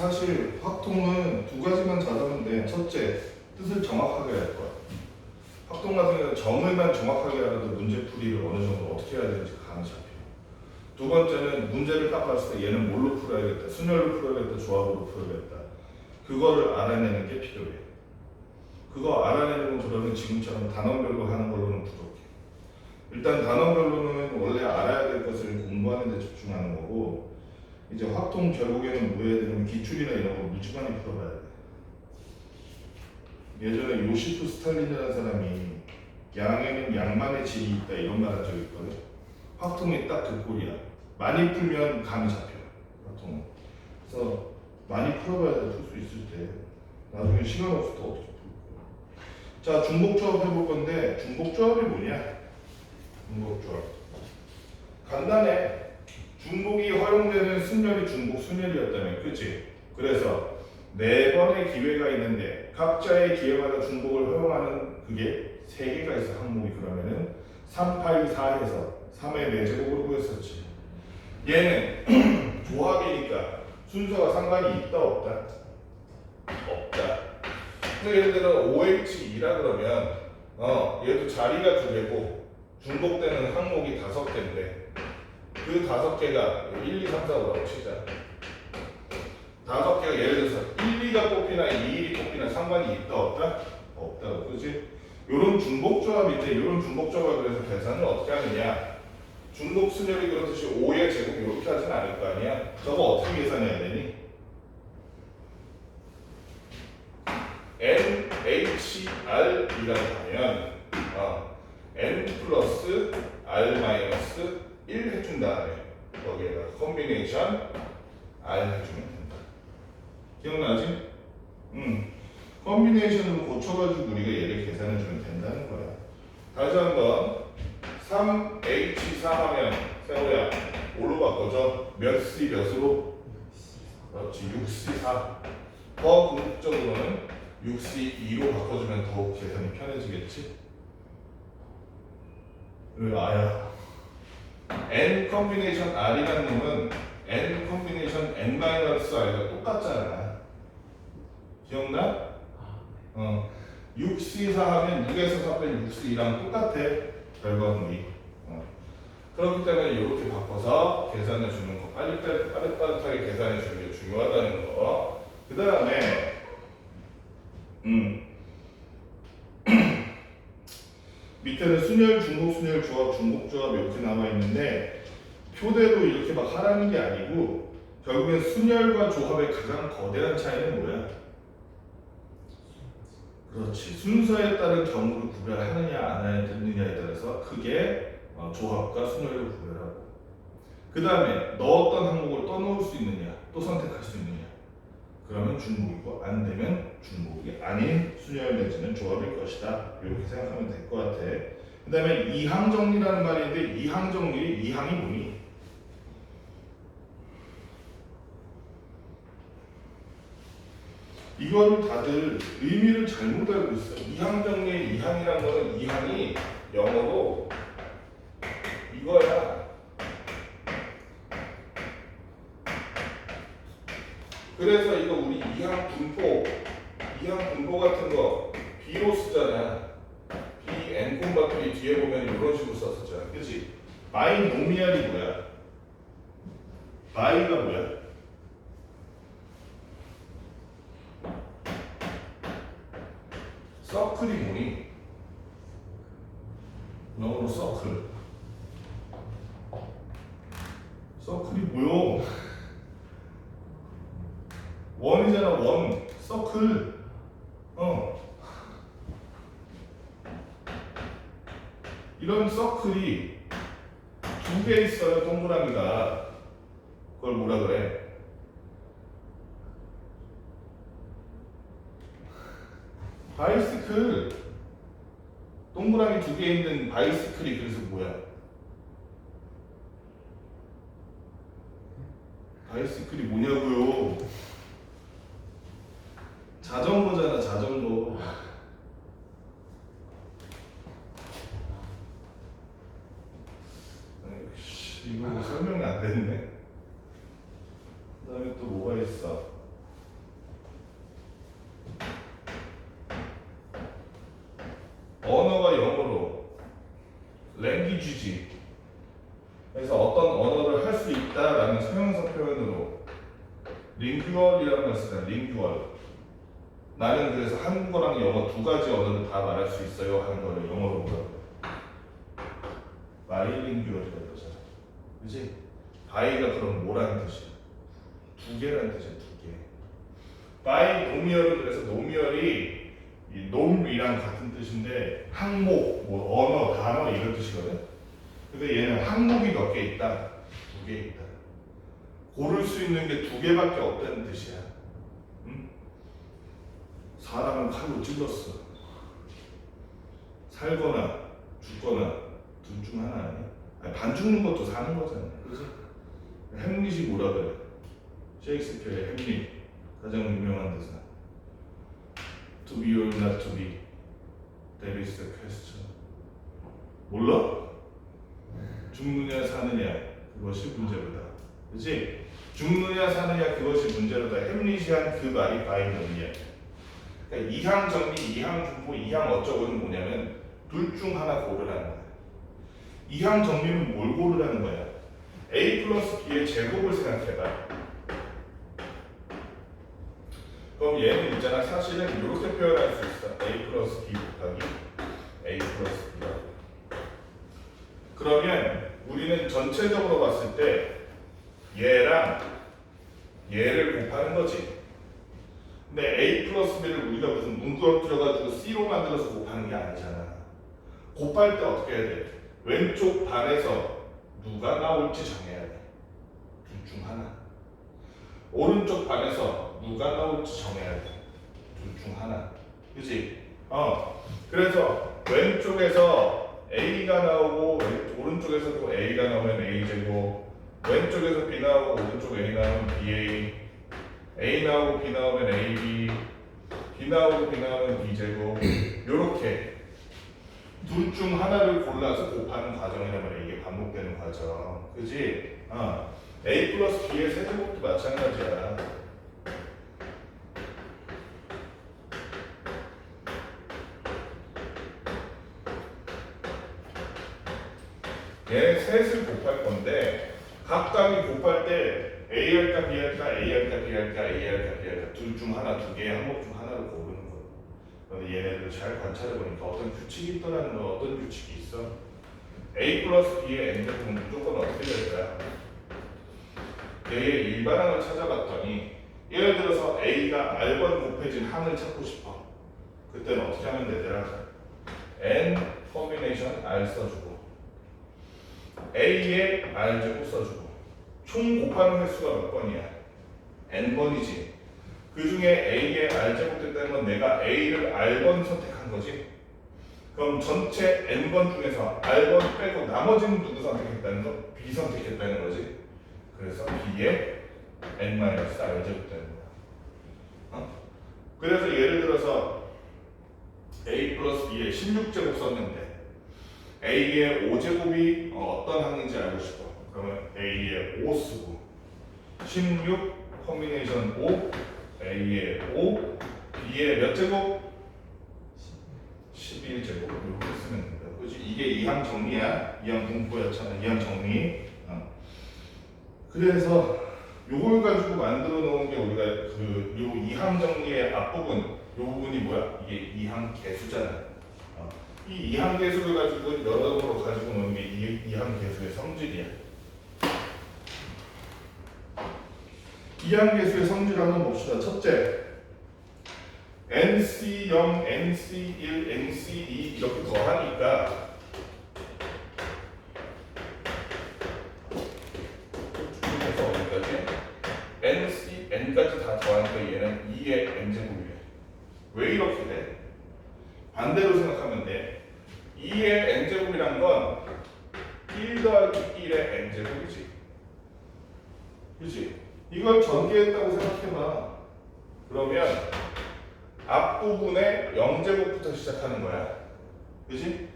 사실 확통은 두 가지만 잡으면 돼. 첫째, 뜻을 정확하게 할 거야. 확통 같은 경우는 정의만 정확하게 알아도 문제풀이를 어느 정도 어떻게 해야 되는지 감이 잡혀. 두 번째는 문제를 딱 봤을 때 얘는 뭘로 풀어야겠다, 순열로 풀어야겠다, 조합으로 풀어야겠다. 그거를 알아내는 게 필요해. 그거 알아내는 그러면 지금처럼 단원별로 하는 걸로는 부족해. 일단 단원별로는 원래 알아야 될 것을 공부하는 데 집중하는 거고, 이제 확통 결국에는 뭐 해야 되냐면 기출이나 이런 거 무지 많이 풀어봐야 돼. 예전에 요시프 스탈린이라는 사람이 양에는 양만의 질이 있다 이런 말 한 적이 있거든. 확통이 딱 그 꼴이야. 많이 풀면 감이 잡혀. 확통은. 그래서 많이 풀어봐야 돼. 풀 수 있을 때. 나중에 시간 없을 때 어떻게 풀 거야. 자, 중복조합 해볼 건데 중복조합이 뭐냐? 중복조합. 간단해. 중복이 허용되는 순열이 중복 순열이었다면, 그치? 그래서 4번의 기회가 있는데 각자의 기회마다 중복을 허용하는 그게 3개가 있어. 항목이. 그러면은 3, 8, 4해서 3의 4제곱으로 구했었지. 얘는 조합이니까 순서가 상관이 있다 없다? 없다. 근데 예를 들어 OH2라 그러면 얘도 자리가 2개고 중복되는 항목이 5개인데 그 5개가 1, 2, 3, 4, 5라고 치자. 5개가 예를 들어서 1, 2가 뽑히나 2, 1이 뽑히나 상관이 있다 없다? 없다. 그렇지? 요런 중복조합인데 요런 중복조합을 그래서 계산을 어떻게 하느냐? 중복 순열이 그렇듯이 5의 제곱 이렇게 하진 않을 거 아니야? 저거 어떻게 계산해야 되니? NHR이라고 하면 N 플러스 R 마이너스 1 해준 다음에 거기에다 콤비네이션 R 해주면 된다. 기억나지? 콤비네이션으로 고쳐가지고 우리가 얘를 계산해주면 된다는 거야. 다시 한번 3H4 하면 세호야 뭘로 바꿔줘? 몇 C 몇으로? 그렇지, 6C4. 더 궁극적으로는 6C2로 바꿔주면 더욱 계산이 편해지겠지? 왜 아야? N 콤비네이션 R이라는 놈은 N 콤비네이션 N-R가 똑같잖아. 기억나? 6C4 하면 6에서 4 빼면 6C2랑 똑같아. 결과물이. 그렇기 때문에 이렇게 바꿔서 계산해 주는 거, 빠릿빠릿하게 계산해 주는 게 중요하다는 거. 그 다음에 밑에는 순열, 중복, 순열, 조합, 중복, 조합 이렇게 나와 있는데 표대로 이렇게 막 하라는 게 아니고 결국엔 순열과 조합의 가장 거대한 차이는 뭐야? 그렇지. 순서에 따른 경우를 구별하느냐 안 하느냐에 따라서 크게 조합과 순열을 구별하고, 그 다음에 넣었던 항목을 떠놓을 수 있느냐 또 선택할 수 있느냐, 그러면 중복이고 안 되면 중복이 아닌 순열 내지는 조합일 것이다. 이렇게 생각하면 될 것 같아. 그 다음에 이항정리라는 말이 있는데 이항정리, 이항이 뭐니? 이거를 다들 의미를 잘못 알고 있어. 이항정리의 이항이라는 거는 이항이 영어로 이거야. 그래서 이거 우리 이항 분포 같은 거 B로 쓰잖아. B N 콤바토리 뒤에 보면 이런 식으로 썼었잖아. 그치? 바이노미알이 뭐야? 바이가 뭐야? 서클이 뭐니? 영어로 서클. 서클이 뭐요? 원이잖아. 원. 서클. 이런 서클이 2개 있어요. 동그라미가. 그걸 뭐라 그래? 바이시클. 동그라미 2개 있는 바이시클이 그래서 뭐야? 바이시클이 뭐냐고요? 자전거잖아, 자전거. 이거 설명이 안 됐네. 그 다음에 또 뭐가 있어? 랭귀지지. 그래서 어떤 언어를 할 수 있다라는 서명사 표현으로 링규얼이라는 걸 쓰다. 링규얼. 나는 그래서 한국어랑 영어 두 가지 언어를 다 말할 수 있어요 하는 거를 영어로 뭐라고 해? 바이링규얼이라고 그러잖아. 그치? 바이가 그럼 뭐라는 뜻이야? 두 개라는 뜻이야. 두 개. 바이노미얼은 그래서 노미얼이 이 놈이랑 같은 뜻인데 항목, 뭐 언어, 단어 이런 뜻이거든. 근데 얘는 항목이 몇 개 있다? 두 개 있다. 고를 수 있는 게 두 개밖에 없다는 뜻이야. 응? 사람은 칼로 찔렀어. 살거나 죽거나 둘 중 하나 아니야? 아니, 반 죽는 것도 사는 거잖아. 그치? 햄릿이 뭐라 그래? 셰익스피어의 햄릿 가장 유명한 대사. To be or not to be, that is the question. 몰라? 죽느냐 사느냐 그것이 문제로다. 그렇지? 죽느냐 사느냐 그것이 문제로다. 햄릿이 한 그 말이 바이노미얼. 그러니까 이항 정리, 이항 중보, 이항 어쩌고는 뭐냐면 둘 중 하나 고르라는 거야. 이항 정리는 뭘 고르라는 거야? A 플러스 B의 제곱을 생각해봐. 그럼 얘는 있잖아. 사실은 이렇게 표현할 수 있어. A 플러스 B 곱하기 A 플러스 B가. 그러면 우리는 전체적으로 봤을 때 얘랑 얘를 곱하는 거지. 근데 A 플러스 B를 우리가 무슨 문구어뜨려가지고 C로 만들어서 곱하는 게 아니잖아. 곱할 때 어떻게 해야 돼? 왼쪽 반에서 누가 나올지 정해야 돼. 둘 중 하나. 오른쪽 반에서 누가 나올지 정해야 돼. 둘 중 하나. 그치? 그래서 왼쪽에서 A가 나오고 오른쪽에서 또 A가 나오면 A제곱, 왼쪽에서 B 나오고 오른쪽 A 나오면 BA, A 나오고 B 나오면 AB, B 나오고 B 나오면 B제곱. 요렇게 둘 중 하나를 골라서 곱하는 과정이란 말이야. 이게 반복되는 과정. 그지? A 플러스 B의 세제곱도 마찬가지야. 얘 셋을 곱할 건데 각각이 곱할 때 A 할까 B 할까 A 할까 B 할까 A 할까 B 할까 둘 중 하나, 두 개의 항목 중 하나를 고르는 거야. 그런데 얘네들 잘 관찰해 보니까 어떤 규칙이 있더라는 거. 어떤 규칙이 있어? A 플러스 B의 n제곱은 무조건 어떻게 될 거야? 얘의 일반항을 찾아봤더니 예를 들어서 A가 R번 곱해진 항을 찾고 싶어. 그때는 어떻게 하면 되더라? n 커뮤니케이션 R 써주고 A의 R제곱 써주고 총 곱하는 횟수가 몇 번이야? n번이지. 그 중에 A의 R제곱 됐다는 건 내가 A를 R번 선택한 거지. 그럼 전체 n번 중에서 R번 빼고 나머지는 누구 선택했다는 거? B 선택했다는 거지. 그래서 B의 n-R제곱 되는 거야. 그래서 예를 들어서 A 플러스 B의 16제곱 썼는데 A의 5제곱이 어떤 항인지 알고 싶어. 그러면 A의 5 쓰고 16 커뮤니케이션 5 A의 5 B의 몇 제곱? 11제곱 이렇게 쓰면 된다. 그렇지? 이게 이항 정리야. 이항 공부였잖아. 이항 정리. 그래서 요걸 가지고 만들어 놓은 게 우리가 요 이항 정리의 앞부분 요 부분이 뭐야? 이게 이항 개수잖아. 이 이항 개수를 가지고 여러모로 가지고 노는 게 이항 개수의 성질이야. 이항 개수의 성질 한번 봅시다. 첫째, NC0, NC1, NC2 이렇게 더하니까 그래서 어디까지? NC, N까지 다 더하니까 얘는 2의 N제곱이래. 왜 이렇게 돼? 반대로 생각하면 돼. 2의 N제곱이란 건 1 더하기 1의 N제곱이지. 그치? 이걸 전개했다고 생각해봐. 그러면 앞부분에 0제곱부터 시작하는 거야. 그치?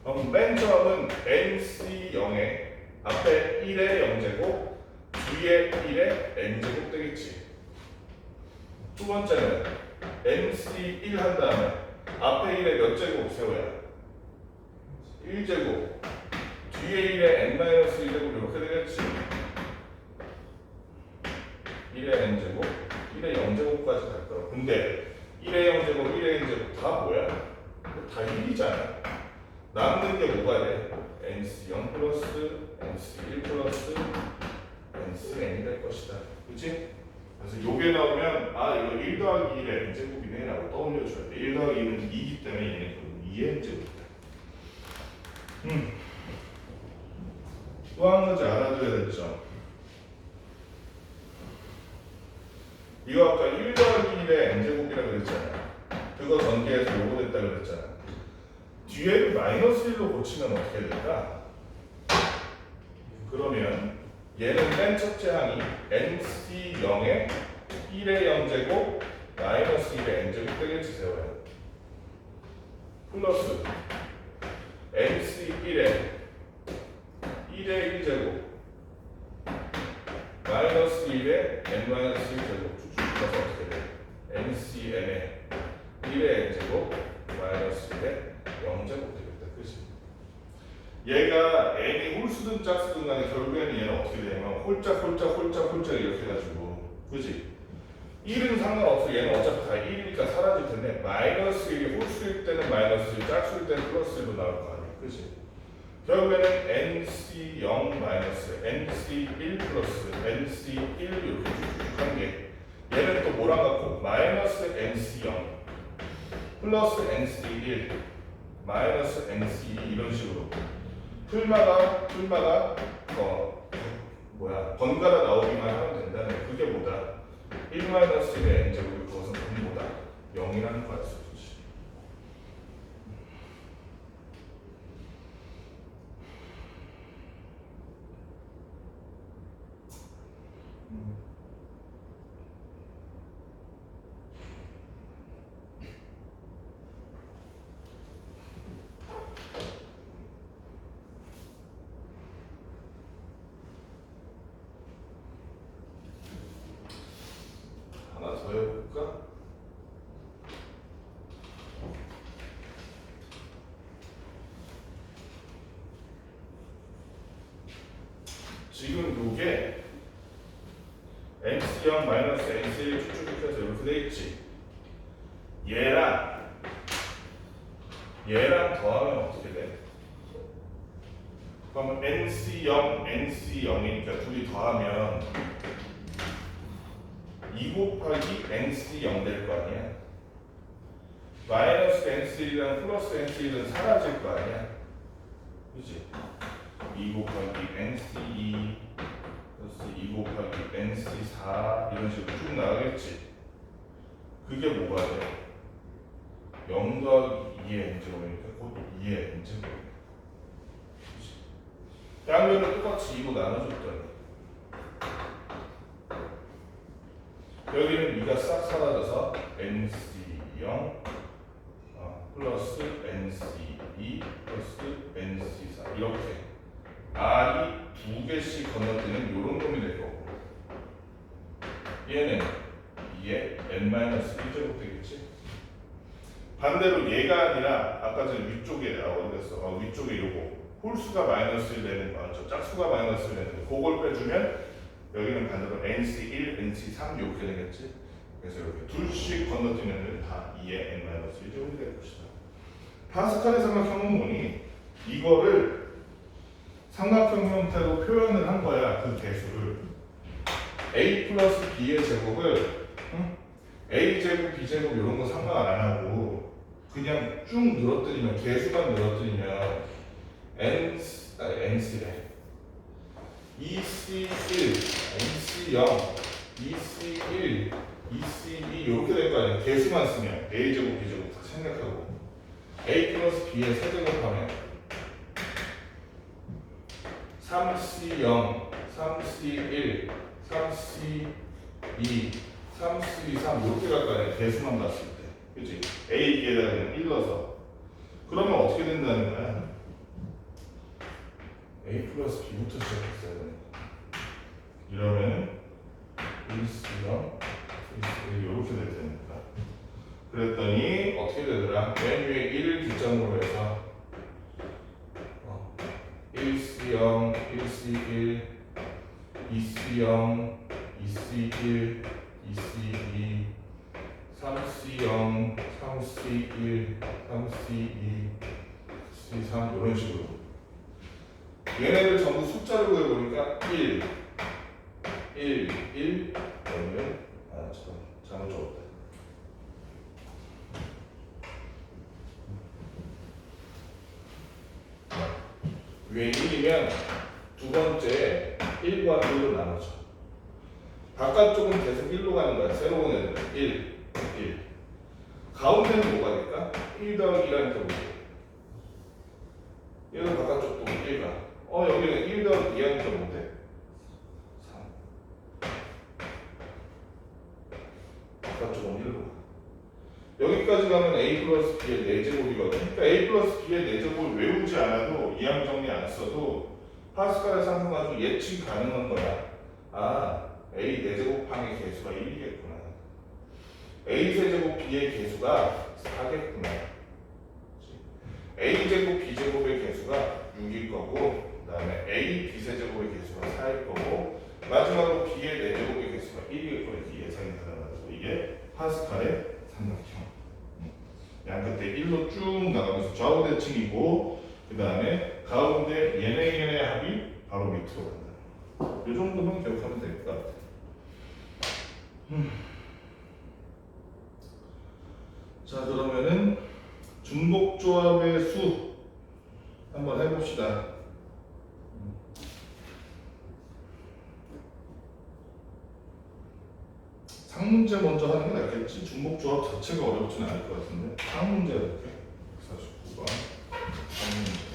그럼 맨 처음은 NC0에 앞에 1의 0제곱, 뒤에 1의 N제곱 되겠지. 두 번째는 NC1 한 다음에 앞에 1에 몇 제곱 세워야? 1제곱. 뒤에 1에 n-1제곱 이렇게 되겠지. 1의 n제곱, 1의 0제곱까지 갈 거야. 근데 1의 0제곱, 1의 n제곱 다 뭐야? 다 1이잖아. 남는 게 뭐가 돼? nc0 플러스 nc1 플러스 ncn이 될 것이다. 그치? 그래서 요게 나오면 아 이거 1 더하기 1의 n제곱이네 라고 떠올려줘야 돼. 1 더하기 1은 2기 때문에 얘는 결국 2의 n제곱이다. 또 한 가지 알아둬야 될 점. 이거 아까 1 더하기 1의 n제곱이라고 그랬잖아. 그거 전개해서 요거 됐다 그랬잖아. 뒤에를 마이너스 1로 고치면 어떻게 될까? 그러면 얘는 맨 첫째 항이 nc0에 1의 0제곱 마이너스 1의 n제곱 되겠지 세워야. 플러스 nc1에 1의 1제곱 마이너스 1의 n-1제곱 쭉쭉 가서 어떻게 돼? ncn에 1의 n제곱 마이너스 1의 0제곱 되겠다. 그치? 얘가 n이 홀수든 짝수든 간에 결국에는 얘는 어떻게 되냐면 홀짝 이렇게 해가지고 그치? 1은 상관없어. 얘는 어차피 다 1이니까 사라질 텐데 마이너스 1이 홀수일 때는 마이너스 1, 짝수일 때는 플러스 1로 나올 거 아니야. 그치? 결국에는 nc0 마이너스 nc1 플러스 nc1 이렇게 쭉쭉 하는 게 얘는 또 뭐랑 같고 마이너스 nc0 플러스 nc1 마이너스 nc2 이런 식으로 풀마다 번갈아 나오기만 하면 된다는 그게 뭐다? 1 마이너스 1의 n제곱이 그것은 분모다 0이라는 거야. 하나 더 해볼까? 지금 요게 nc0 마이너스 nc1 쭉쭉 해서 이렇게 되겠지. 얘랑 더하면 어떻게 돼? 그럼 nc0이니까 둘이 더하면 2 곱하기 nc0 될 거 아니야. 마이너스 nc1이랑 플러스 nc1은 사라질 거 아니야. 그치? 2 곱하기 nc2 플러스 2 곱하기 nc4 이런 식으로 쭉 나가겠지. 그게 뭐가 돼? 0 더하기 2의 n제곱이니까 곧 2의 n제곱이야. 양면을 똑같이 2로 나눠줬더니 여기는 2가 싹 사라져서 nc0 플러스 nc2 플러스 nc4 이렇게 r이 두 개씩 건너뛰는 이런 놈이 될 거고 얘는 2의 n-1제곱 되겠지. 반대로 얘가 아니라 아까 전에 위쪽에 나오고 그랬어. 위쪽에 요거 홀수가 마이너스 1 되는 거, 저 짝수가 마이너스 1 되는 거 그걸 빼주면 여기는 반대로 nc1, nc3 이렇게 되겠지. 그래서 이렇게 둘씩 건너뛰면 다 2의 n-1제곱이 될 것이다. 파스칼의 삼각형은 뭐니? 이거를 삼각형 형태로 표현을 한 거야. 그 개수를 a 플러스 b의 제곱을 a 제곱, b 제곱 이런 거 상관 안 하고 그냥 쭉 늘어뜨리면 개수만 늘어뜨리면 nc래 EC1, EC0, EC1, EC2 이렇게 될 거 아니야. 개수만 쓰면 a 제곱, b 제곱 다 생략하고 a 플러스 b의 세제곱하면 3C0, 3C1, 3C2, 3C3 이렇게 갈 거 아니야. 개수만 봤을 때. 그치? A, B에다가 그냥 1 넣어서. 그러면 어떻게 된다는 거야? A 플러스 B부터 시작했어야 되는 거야. 이러면 1C0, 1C1 이렇게 될 테니까. 그랬더니 어떻게 되더라? 맨 위에 1을 기점으로 해서 1 1C0, 1C1, 2C0, 2C1, 2C2, 3C0, 3C1, 3C2, C3 이런 식으로 얘네들 전부 숫자를 구해보니까 1, 그러면 잘못 적었다. 위에 1이면 두 번째 1과 1로 나누죠. 바깥쪽은 계속 1로 가는 거야. 새로운 애들은 1. 가운데는 뭐가 될까? 1 더하기 1하니까 뭐지? 얘는 바깥쪽도 1가. 여기는 1 더하기 2하니까 뭔데? 3. 바깥쪽은 1로 가. 여기까지 가면 A 플러스 B의 4제곱이거든. 그러니까 A 플러스 B의 4제곱을 외우지 않아도 이항 정리 안 써도 파스칼의 상품 아주 예측 가능한 거야. A 4제곱항의 개수가 1이겠구나. A 세제곱 B의 개수가 4겠구나. A 제곱 B 제곱의 개수가 6일 거고, 그 다음에 A B 세제곱의 개수가 4일 거고, 마지막으로 B의 4제곱의 개수가 1일 거 이렇게 예상이 가능하고, 이게 파스칼의 삼각형. 양끝에 1로 쭉 나가면서 좌우 대칭이고, 그 다음에 가운데 얘네 합이 바로 밑으로 간다. 이 정도만 기억하면 될 것 같아. 자, 그러면은 중복조합의 수 한번 해봅시다. 상문제 먼저 하는 게 낫겠지. 중복조합 자체가 어렵지는 않을 것 같은데 상문제 이렇게 149번 상문제.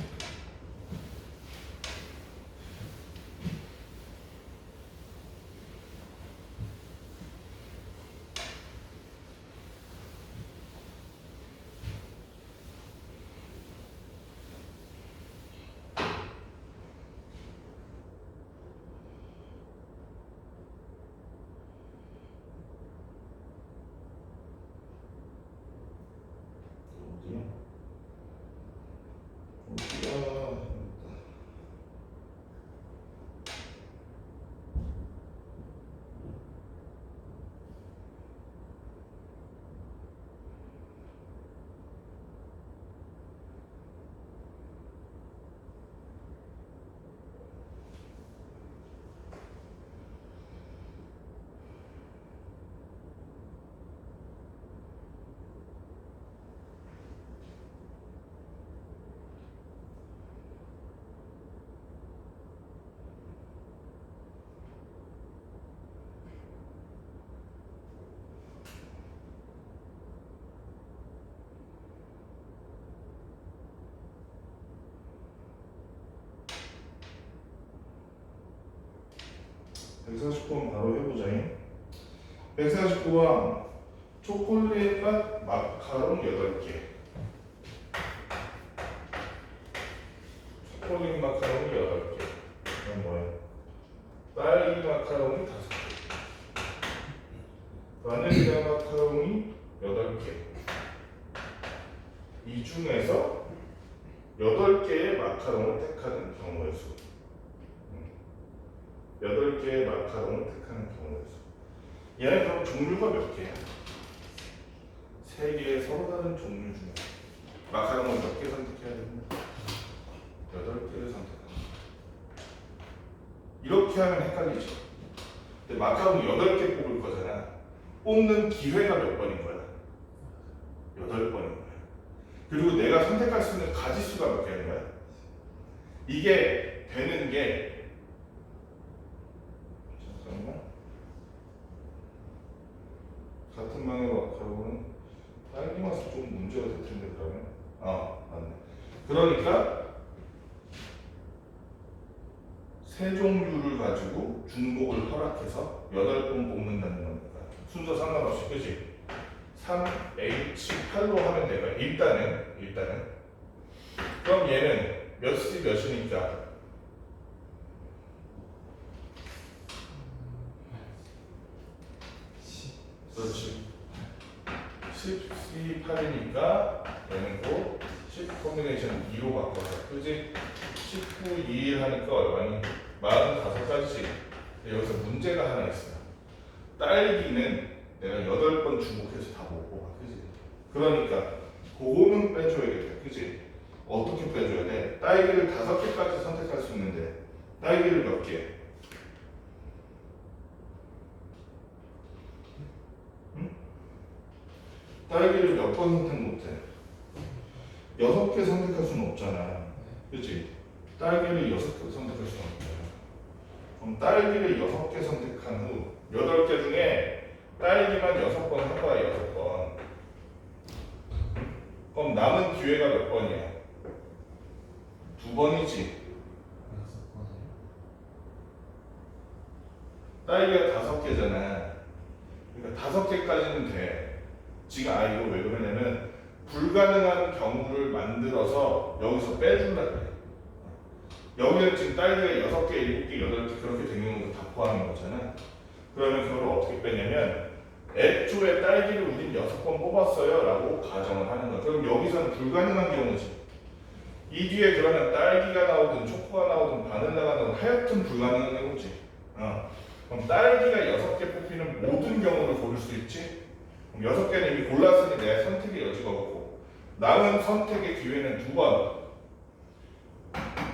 (149번) 바로 해보자. 149번 초콜릿 맛 마카롱 8개. 초콜릿 마카롱이 8개. 그럼 뭐야? 딸기 마카롱이 5개. 바닐라 마카롱이 8개. 이 중에서 8개의 마카롱을 택하는 경우의 수. 8개의 마카롱을 택하는 경우의 수. 얘는 그럼 종류가 몇 개야? 3개의 서로 다른 종류 중에 마카롱을 몇 개 선택해야 됩니다. 8개를 선택합니다. 이렇게 하면 헷갈리죠. 근데 마카롱 8개 뽑을 거잖아. 뽑는 기회가 몇 번인 거야? 8번인 거야. 그리고 내가 선택할 수 있는 가지수가 몇 개인 거야? 이게 되는 게 잠깐만. 같은 방의 마카롱은 딸기 맛이 좀 문제가 될 텐데 그러면 맞네. 그러니까 세 종류를 가지고 중복을 허락해서 8번 뽑는다는 겁니다. 순서 상관없이, 그지? 3, H, 8로 하면 되니까 일단은 그럼 얘는 몇이니까 그렇지. 10C8이니까 얘는 또 10 콤비네이션 2로 바꿔서, 그지? 19, 2일 하니까 얼마니? 45가지지. 여기서 문제가 하나 있어요. 딸기는 내가 8번 중복해서 다 못 뽑아. 그지? 그러니까 그거는 빼줘야겠다. 그지? 어떻게 빼줘야 돼? 딸기를 5개까지 선택할 수 있는데 딸기를 몇 개? 응? 딸기를 몇 번 선택 못해? 6개 선택할 수는 없잖아. 그치? 딸기를 6개 선택할 수는 없잖아. 그럼 딸기를 6개 선택한 후 8개 중에 딸기만 6번 한 거야. 6번. 그럼 남은 기회가 몇 번이야? 2번이지. 딸기가 5개잖아. 그러니까 5개까지는 돼. 지금 이거 왜 그러냐면 불가능한 경우를 만들어서 여기서 빼준다 그래. 여기는 지금 딸기가 6개, 7개, 8개 그렇게 된 경우도 다 포함한 거잖아. 그러면 그걸 어떻게 빼냐면 애초에 딸기를 우린 6번 뽑았어요 라고 가정을 하는 거야. 그럼 여기서는 불가능한 경우지. 이 뒤에 그러면 딸기가 나오든 초코가 나오든 바닐라가 나오든 하여튼 불가능한 경우지. 그럼 딸기가 6개 뽑히는 모든 경우를 고를 수 있지. 그럼 6개는 이미 골랐으니 내 선택의 여지가 없고 남은 선택의 기회는 2번.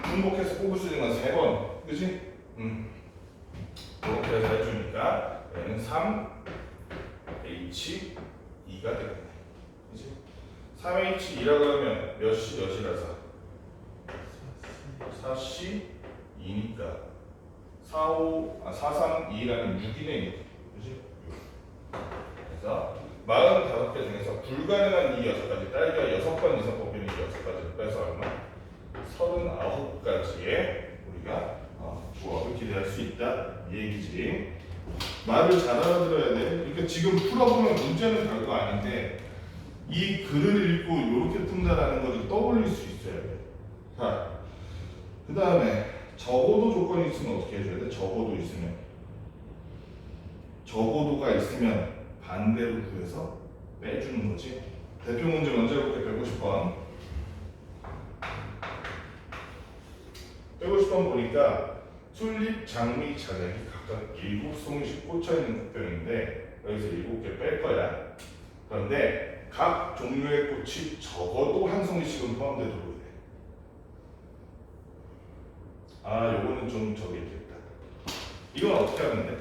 중복해서 뽑을 수 있는 건 3번. 그치? 이렇게 해서 해주니까 얘는 3, H, 2가 되겠네. 그치? 3H2라 그러면 몇 시 몇이라서 4C 2니까 4, 3, 2라는 6이네. 그치? 그래서 45개 중에서 불가능한 이 6가지 딸기가 6번 이상 뽑히는 이 6가지를 빼서 얼마? 39가지의 우리가 조합을 기대할 수 있다 이 얘기지. 말을 잘 알아들어야 돼. 그러니까 지금 풀어보면 문제는 별거 아닌데 이 글을 읽고 이렇게 푼다라는 것을 떠올릴 수 있어야 돼. 자, 그 다음에 적어도 조건이 있으면 어떻게 해줘야 돼? 적어도 있으면 적어도가 있으면 반대로 구해서 빼주는 거지. 대표 문제 먼저 해볼게. 150번 150번 보니까 튤립, 장미, 자작이 각각 7송이씩 꽂혀있는 꽃병인데 여기서 7개 뺄 거야. 그런데 각 종류의 꽃이 적어도 한 송이씩은 포함되도록 해. 요거는 좀 저기 있겠다. 이건 어떻게 하면 돼?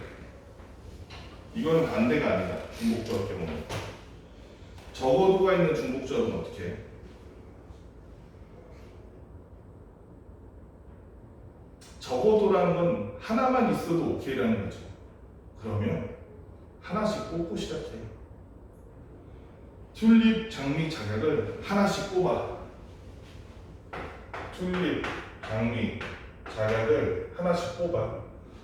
이거는 반대가 아니다. 중복조합 경우 적어도가 있는 중복조합은 어떻게 해? 적어도라는 건 하나만 있어도 오케이라는 거죠. 그러면 하나씩 뽑고 시작해. 튤립, 장미, 자작을 하나씩 뽑아. 튤립, 장미, 자작을 하나씩 뽑아.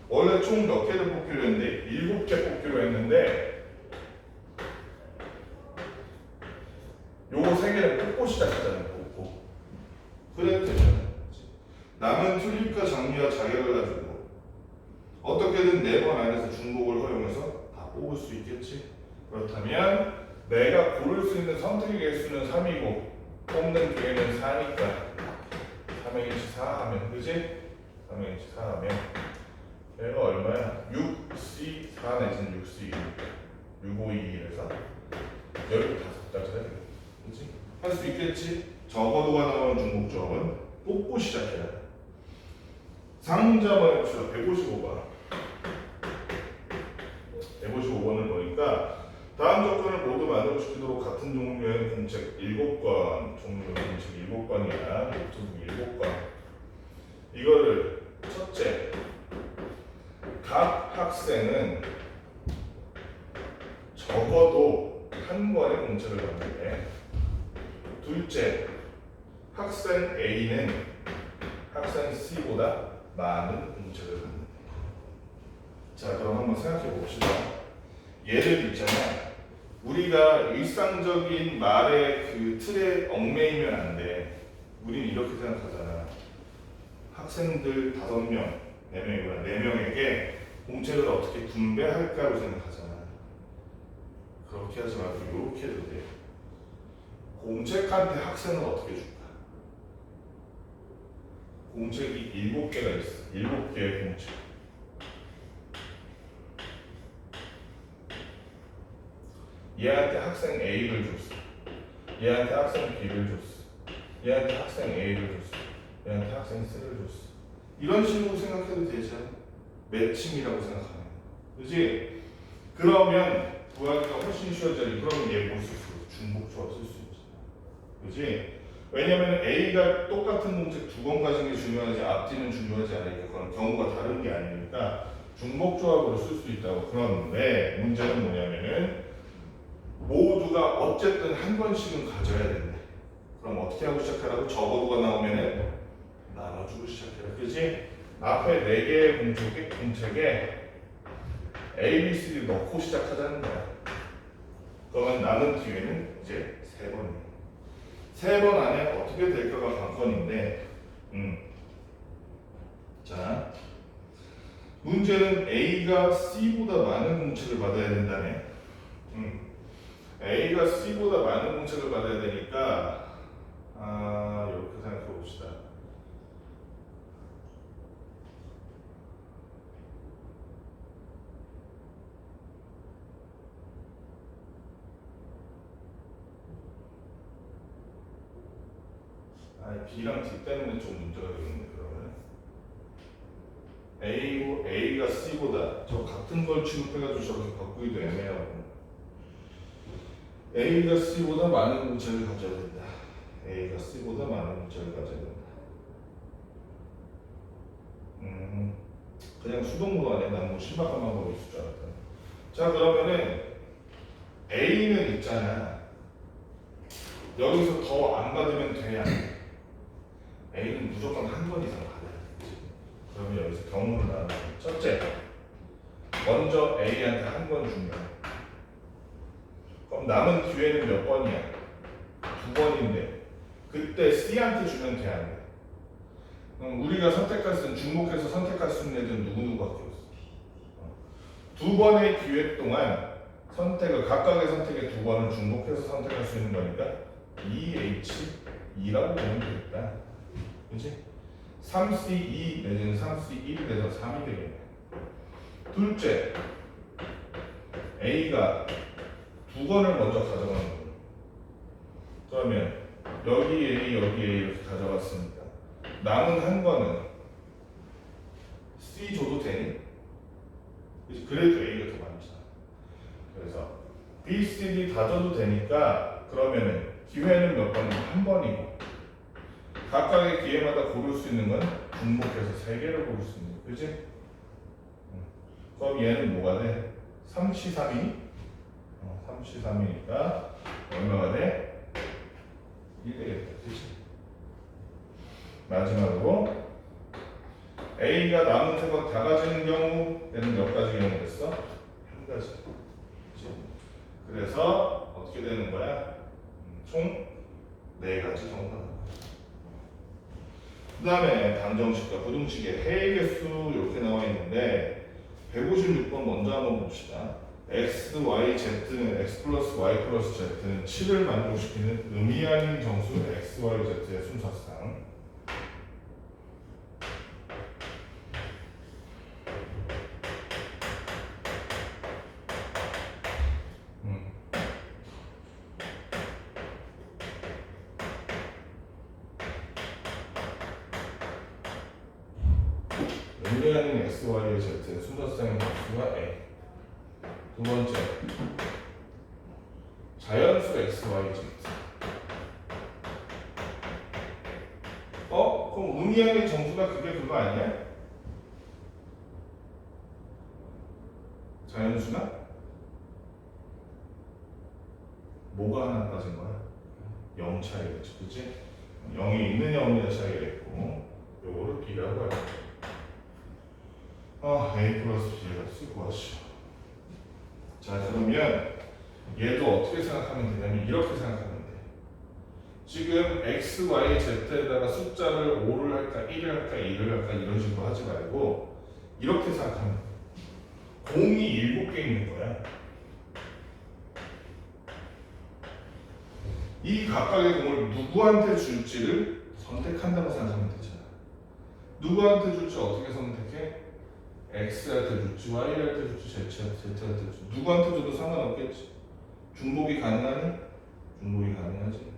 원래 총 몇 개를 뽑기로 했는데 7개 뽑기로 했는데 요거 3개를 뽑고 시작하잖아요. 뽑고. 그래도 되잖아요. 남은 튤립과 장미와 자격을 가지고 어떻게든 4번 안에서 중복을 허용해서 다 뽑을 수 있겠지. 그렇다면 내가 고를 수 있는 선택의 개수는 3이고 뽑는 기회는 4니까 3H 4 하면 그지? 3H 4 하면 얘가 얼마야? 6C 4 내지는 6C 6521에서 15가지가 되겠다. 그지? 할 수 있겠지? 적어도가 나오는 중복조합은 뽑고 시작해야 돼. 상문제 한번 해봅시다. 155번 155번을 보니까 다음 조건을 모두 만족시키도록 같은 종류의 공책 7권 종류의 공책 7권이야. 노트북 7권 이거를 첫째 각 학생은 적어도 한 권의 공책을 받는데 둘째 학생 A는 학생 C보다 많은 공책을 받는다. 자, 그럼 한번 생각해 봅시다. 예를 있잖아. 우리가 일상적인 말의 그 틀에 얽매이면 안 돼. 우린 이렇게 생각하잖아. 학생들 5명, 4명이구나. 4명에게 공책을 어떻게 분배할까로 생각하잖아. 그렇게 하지 말고 이렇게 해도 돼. 공책한테 학생을 어떻게 줄까? 공책이 7개가 있어. 7개의 공책. 얘한테 학생 A를 줬어. 얘한테 학생 B를 줬어. 얘한테 학생 A를 줬어. 얘한테 학생 C를 줬어. 이런 식으로 생각해도 되잖아. 매칭이라고 생각하면. 그지? 그러면 구하기가 훨씬 쉬워져요. 그러면 얘 뭘 쓸 수 있어? 중복조합 쓸 수 있잖아. 그지? 왜냐면 A가 똑같은 공책 2번 가진 게 중요하지 앞뒤는 중요하지 않으니까 그건 경우가 다른 게 아니니까 중복조합으로 쓸 수 있다고. 그런데 문제는 뭐냐면은 모두가 어쨌든 한 권씩은 가져야 된대. 그럼 어떻게 하고 시작하라고? 적어도가 나오면은 나눠주고 시작해라. 그지? 앞에 4개의 공책에 A, B, C, D 넣고 시작하자는 거야. 그러면 남은 뒤에는 이제 3번이에요. 3번 안에 어떻게 될까가 관건인데, 자, 문제는 A가 C보다 많은 공책을 받아야 된다네. A가 C보다 많은 공책을 받아야 되니까, 이렇게 생각해 봅시다. B랑 D 때문에 좀 문제가 되겠네. 그러면 A가 C보다 저 같은 걸 취급해가지고 저렇게 바꾸기도 애매하고 A가 C보다 많은 공책을 가져야 된다. A가 C보다 많은 공책을 가져야 된다. 그냥 수동으로 하네. 난 뭐 신박한 방법이 있을 줄 알았다. 자, 그러면은 A는 있잖아. 여기서 더 안 받으면 돼야 돼. A는 무조건 한 번 이상 받아야 돼. 그러면 여기서 경우를 나누면 첫째, 먼저 A한테 한 번 주면 그럼 남은 기회는 몇 번이야? 2번인데 그때 C한테 주면 돼, 안 돼? 그럼 우리가 선택할 수 있는 중복해서 선택할 수 있는 애들은 누구밖에 없어. 2번의 기회 동안 각각의 선택에 2번을 중복해서 선택할 수 있는 거니까 2H2라고 보면 되겠다. 그치? 3C2 내지는 3C1이 돼서 3이 되겠네. 둘째, A가 2권을 먼저 가져가는 거예요. 그러면 여기 A, 여기 A 이렇게 가져갔으니까 남은 한 권은 C 줘도 되니? 그래도 A가 더 많잖아. 그래서 B, C, D 다 줘도 되니까 그러면은 기회는 몇 번이고? 한 번이고 각각의 기회마다 고를 수 있는 건 중복해서 3개를 고를 수 있는 거야. 그치? 그럼 얘는 뭐가 돼? 3C3이니? 3C3이니까 얼마가 돼? 1 되겠다. 그치? 마지막으로 A가 남은 3권 다 가지는 경우 얘는 몇 가지 경우 됐어? 한 가지. 그치? 그래서 어떻게 되는 거야? 총 4가지 정도가 나와. 그 다음에 방정식과 부등식의 해의 개수 이렇게 나와 있는데 156번 먼저 한번 봅시다. x, y, z는 x 플러스 y 플러스 z는 7을 만족시키는 의미 아닌 정수 x, y, z의 순서상 의미 아닌 x, y, z의 순서상의 정수가 a. 두 번째, 자연수 x, y, z. 그럼 의미 아닌 정수가 그거 아니야? 자연수나? 뭐가 하나 빠진 거야? 0 차이겠지, 그치? 0이 있느냐 없느냐 차이겠고 요거를 B라고 할게. A 플러스 B가 쓰고 하시오. 자, 그러면 얘도 어떻게 생각하면 되냐면 이렇게 생각하면 돼. 지금 x, y, z에다가 숫자를 5를 할까, 1을 할까, 2를 할까 이런 식으로 하지 말고 이렇게 생각하면 돼. 공이 7개 있는 거야. 이 각각의 공을 누구한테 줄지를 선택한다고 생각하면 되잖아. 누구한테 줄지 어떻게 선택해? X한테 줄지, Y한테 줄지, Z한테 줄지. 누구한테 줘도 상관없겠지. 중복이 가능하니? 중복이 가능하지.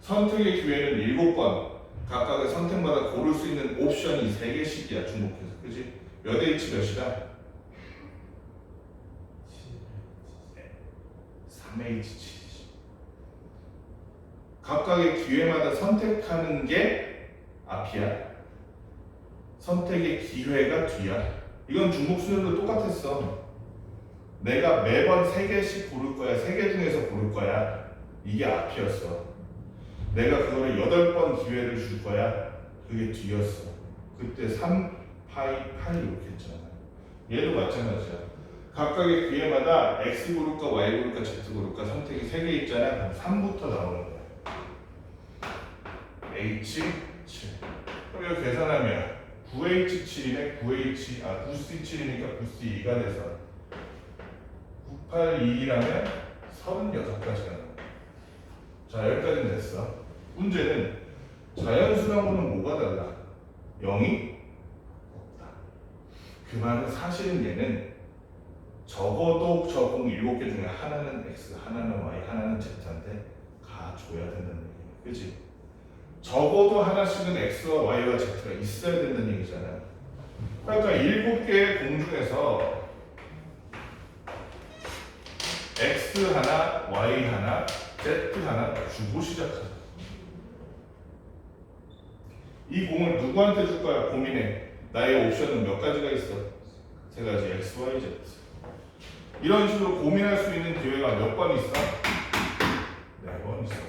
선택의 기회는 7번. 각각의 선택마다 고를 수 있는 옵션이 3개씩이야, 중복해서. 그지? 몇 H 몇이다? 3H7. 각각의 기회마다 선택하는 게 앞이야. 선택의 기회가 뒤야. 이건 중복 순서도 똑같았어. 내가 매번 3개씩 고를 거야. 3개 중에서 고를 거야. 이게 앞이었어. 내가 그거를 8번 기회를 줄 거야. 그게 뒤였어. 그때 3, 파이, 8 이렇게 했잖아. 얘도 마찬가지야. 각각의 기회마다 X 고를까 Y 고를까 Z 고를까 선택이 3개 있잖아. 그럼 3부터 나오는 거야. H7. 그럼 이거 계산하면 9H7이네. 9C7이니까 9C2가 돼서 982라면 36가지가 나와. 자, 여기까지는 됐어. 문제는 자연수랑으로는 뭐가 달라? 0이 없다. 그 말은 사실은 얘는 적어도 저 공 7개 중에 하나는 X, 하나는 Y, 하나는 Z한테 가줘야 된다는 얘기야. 그치? 적어도 하나씩은 X와 Y와 Z가 있어야 된다는 얘기잖아. 그러니까 7개의 공 중에서 X 하나, Y 하나, Z 하나 주고 시작하자. 이 공을 누구한테 줄 거야? 고민해. 나의 옵션은 몇 가지가 있어? 3가지, X, Y, Z. 이런 식으로 고민할 수 있는 기회가 몇 번 있어? 4번 있어서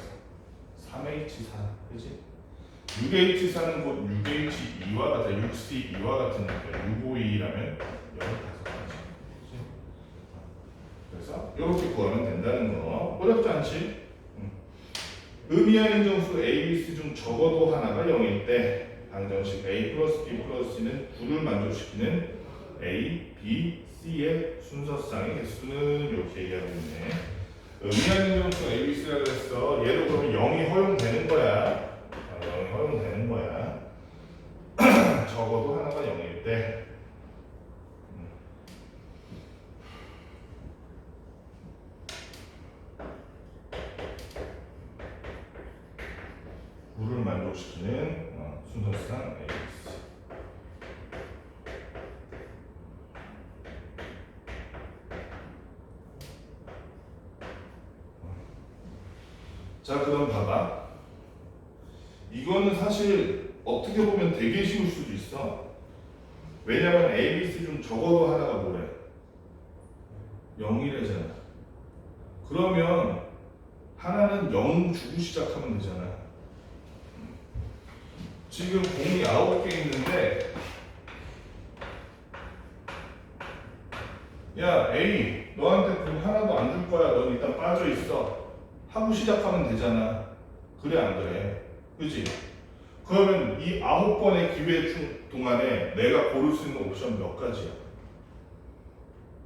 3H4, 그치? 6H4는 곧 6H2와 같아. 6C2와 같은 거야. 652라면 15가지. 그래서 이렇게 구하면 된다는 거. 어렵지 않지? 의미하는 정수 A, B, C 중 적어도 하나가 0일 때 방정식 A 플러스 B 플러스 C는 9를 만족시키는 A, B, C의 순서상의 개수는 이렇게 얘기하고 있네. 의미하는 정수 A, B, C라고 했어. 얘도 그러면 0이 허용되는 거야. 0이 허용되는 거야. 적어도 하나가 0일 때 구를 만족시키는 순서상 A, B, C. 자, 그럼 봐봐. 이거는 사실 어떻게 보면 되게 쉬울 수도 있어. 왜냐면 A, B, C 중 적어도 하나가 뭐래? 0이래잖아. 그러면 하나는 0 주고 시작하면 되잖아. 지금 공이 9개 있는데 야 A 너한테 공 하나도 안 줄 거야. 넌 일단 빠져 있어 하고 시작하면 되잖아. 그래 안 그래? 그치? 그러면 이 9번의 기회 동안에 내가 고를 수 있는 옵션 몇 가지야?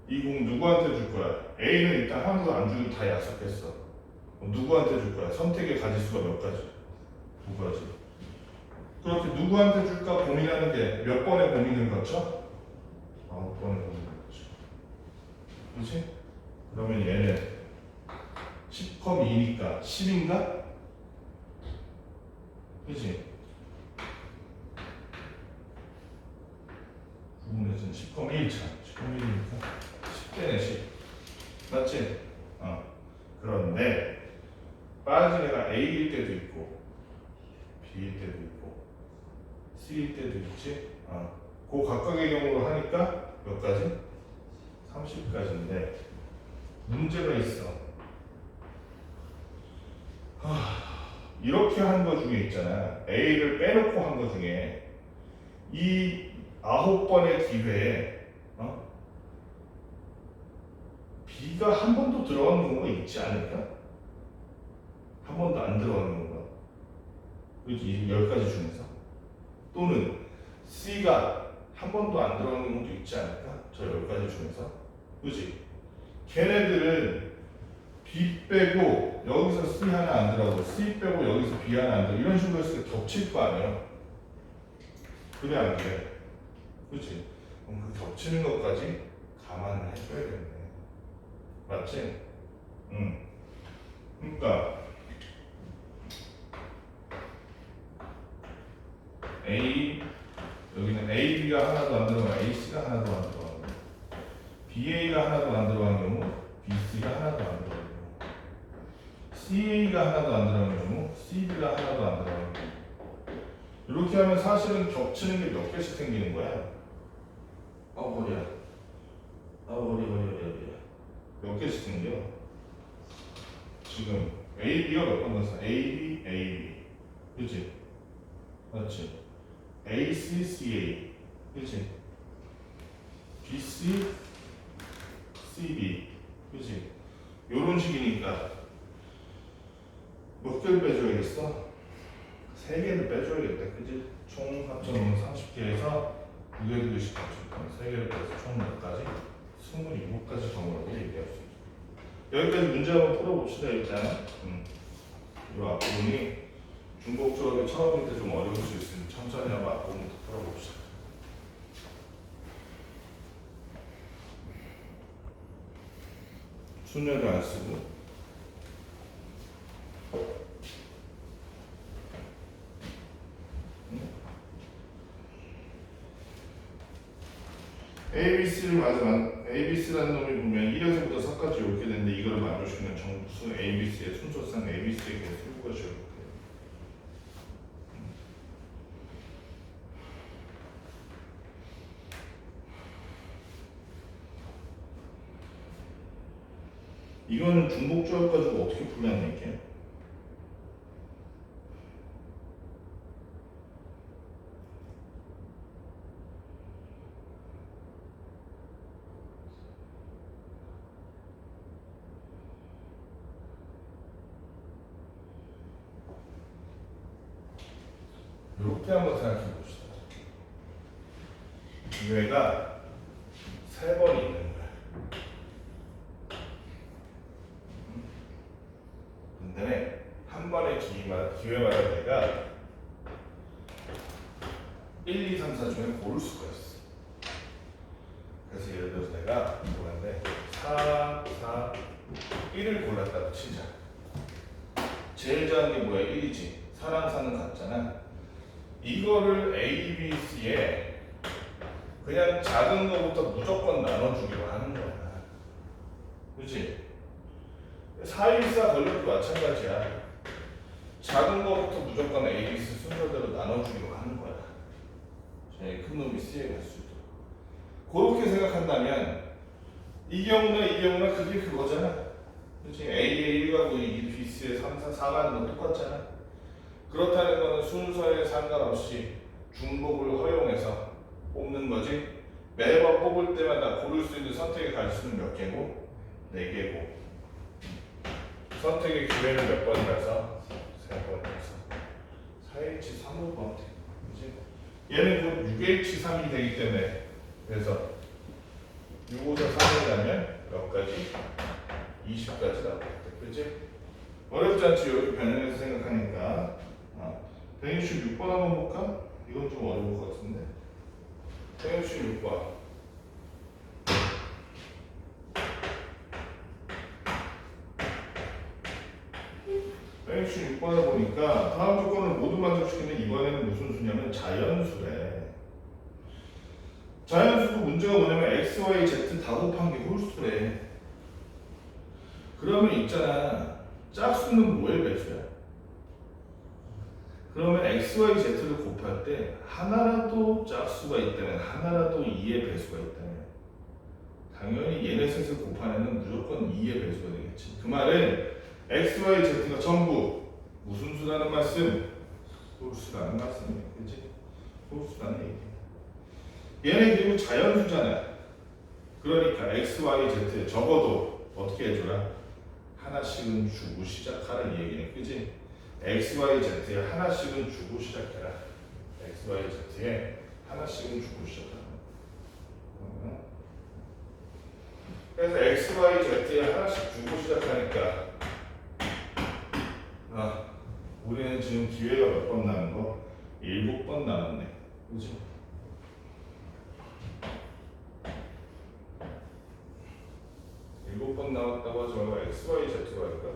이 공 누구한테 줄 거야? A는 일단 하나도 안 주고 다 약속했어. 누구한테 줄 거야? 선택의 가지수가 몇 가지? 2가지. 그렇게 누구한테 줄까 고민하는 게 몇 번의 고민을 거쳐? 9번의 고민을 거쳐. 그렇지? 그러면 얘는 10,2니까 10인가? 그렇지? 9분의 10,1차 10,1이니까 10대네 10 맞지? 그런데 빠진 애가 A일 때도 있고 B일 때도 있고 C일 때도 있지? 그 각각의 경우로 하니까 몇 가지? 30가지인데 문제가 있어. 이렇게 한 거 중에 있잖아. A를 빼놓고 한 거 중에 이 9번의 기회에 B가 한 번도 들어가는 경우가 있지 않을까? 한 번도 안 들어가는 건가? 그렇지? 10가지 중에서. 또는 C가 한 번도 안 들어가는 경우도 있지 않을까? 저 10가지 중에서. 그렇지? 걔네들은 B 빼고 여기서 C 하나 안 들어가고 C 빼고 여기서 B 하나 안 들어가고 이런 식으로 했을 때 겹칠 거 아니에요? 그래 안 그래? 그치? 그럼 그 겹치는 것까지 감안을 해줘야겠네. 맞지? 응. 그러니까 A 여기는 AB가 하나도 안 들어가면 AC가 하나도 안 들어가고 BA가 하나도 안 들어가는 경우 BC가 하나도 안 들어가는 경우 CA가 하나도 안 들어가는 경우 CB가 하나도 안 들어가는 경우 이렇게 하면 사실은 겹치는 게 몇 개씩 생기는 거야? 허리야. 허리야. 몇 개씩 생겨? 지금 AB가 몇 번 났어? AB. 그치? 맞지? AC, CA. 그치? BC, CB. 그치? 요런 식이니까 몇 개를 빼줘야겠어? 3개를 빼줘야겠다. 그치? 총 합쳐놓으면 30개에서 2개씩 합쳐놓으면 3개를 빼서 총 몇 가지? 27가지 경우라고 얘기할 수 있죠. 여기까지 문제 한번 풀어봅시다. 일단 이 앞부분이 중복조합이 처음일 때 좀 어려울 수 있으니 천천히 한번 앞부분부터 풀어봅시다. 순열을 안 쓰고 ABC라는 놈이 보면 1에서부터 4까지 이렇게 되는데 이거를 만족시키는 정수 ABC의 순서상 ABC의 개수가 이렇게 이거는 중복조합 가지고 어떻게 풀라는 얘기야? 이렇게 한번 생각해 봅시다. 기회가 3번 있는 거야. 근데 한 번의 기회마다 내가 1, 2, 3, 4 중에 고를 수가 있어. 그래서 예를 들어서 내가 뭐라는데 4, 4, 1을 골랐다고 치자. 제일 작은 게 뭐야? 1이지. 4랑 4는 같잖아. 이거를 A, B, C에 그냥 작은 거부터 무조건 나눠주기로 하는 거야. 그치? 4, 1, 4 걸려도 마찬가지야. 작은 거부터 무조건 A, B, C 순서대로 나눠주기로 하는 거야. 제일 큰 놈이 C에 갈 수 있도록. 그렇게 생각한다면 이 경우나 그게 그거잖아. 그치? A에 1 가고 B, C에 3, 4, 4 가는 건 똑같잖아. 그렇다는 것은 순서에 상관없이 중복을 허용해서 뽑는 거지. 매번 뽑을 때마다 고를 수 있는 선택의 가지수는 몇 개고? 4개고. 선택의 기회는 몇 번이라서? 3번이라서 4H 3을 번. 그치? 얘는 곧 6H 3이 되기 때문에 그래서 6, 5, 4, 3을 하면 몇 가지? 20가지 나오겠다. 그치? 어렵지 않지? 여기 변형해서 생각하니까. 166번 한번 볼까? 이건 좀 어려울 것 같은데. 166번. 166번을 보니까 다음 조건을 모두 만족시키는 이번에는 무슨 수냐면 자연수래. 자연수도 문제가 뭐냐면 x, y, z 다 곱한 게 홀수래. 그러면 있잖아. 짝수는 뭐의 배수야? 그러면 x, y, z를 곱할 때 하나라도 짝수가 있다면 하나라도 2의 배수가 있다면 당연히 얘네 셋을 곱하면 무조건 2의 배수가 되겠지. 그 말은 x, y, z가 전부 무슨 수라는 말씀? 홀수라는 말씀이에요. 그치? 홀수라는 얘기. 얘네 그리고 자연수잖아. 그러니까 x, y, z에 적어도 어떻게 해줘라? 하나씩은 주고 시작하는 얘기네. 그치? x, y, z에 하나씩은 주고 시작해라. x, y, z에 하나씩은 주고 시작하라. 그래서 x, y, z에 하나씩 주고 시작하니까 우리는 지금 기회가 몇 번 남은 거? 7번 남았네. 그치? 나왔다고 하지 말고 x, y, z로 할까?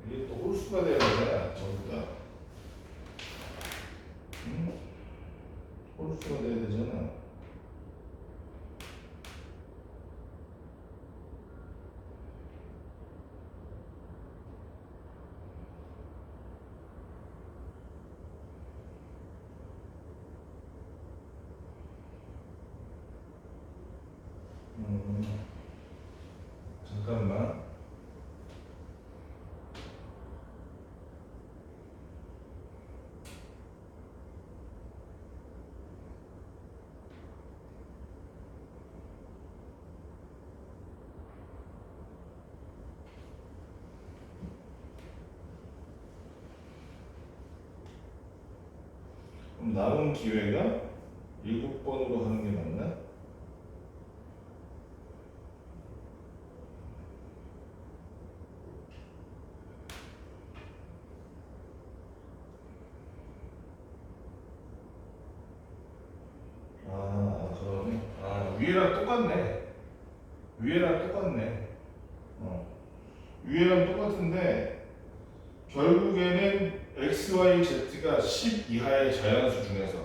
이게 또 홀수가 돼야 되잖아, 전부 다. 응? 홀수가 돼야 되잖아. 잠깐만. 그럼 남은 기회가 7번으로 하는 게 맞나? 그러네. 위에랑 똑같네. 위에랑 똑같네. 위에랑 똑같은데 결국에는 x, y, z가 10 이하의 자연수 중에서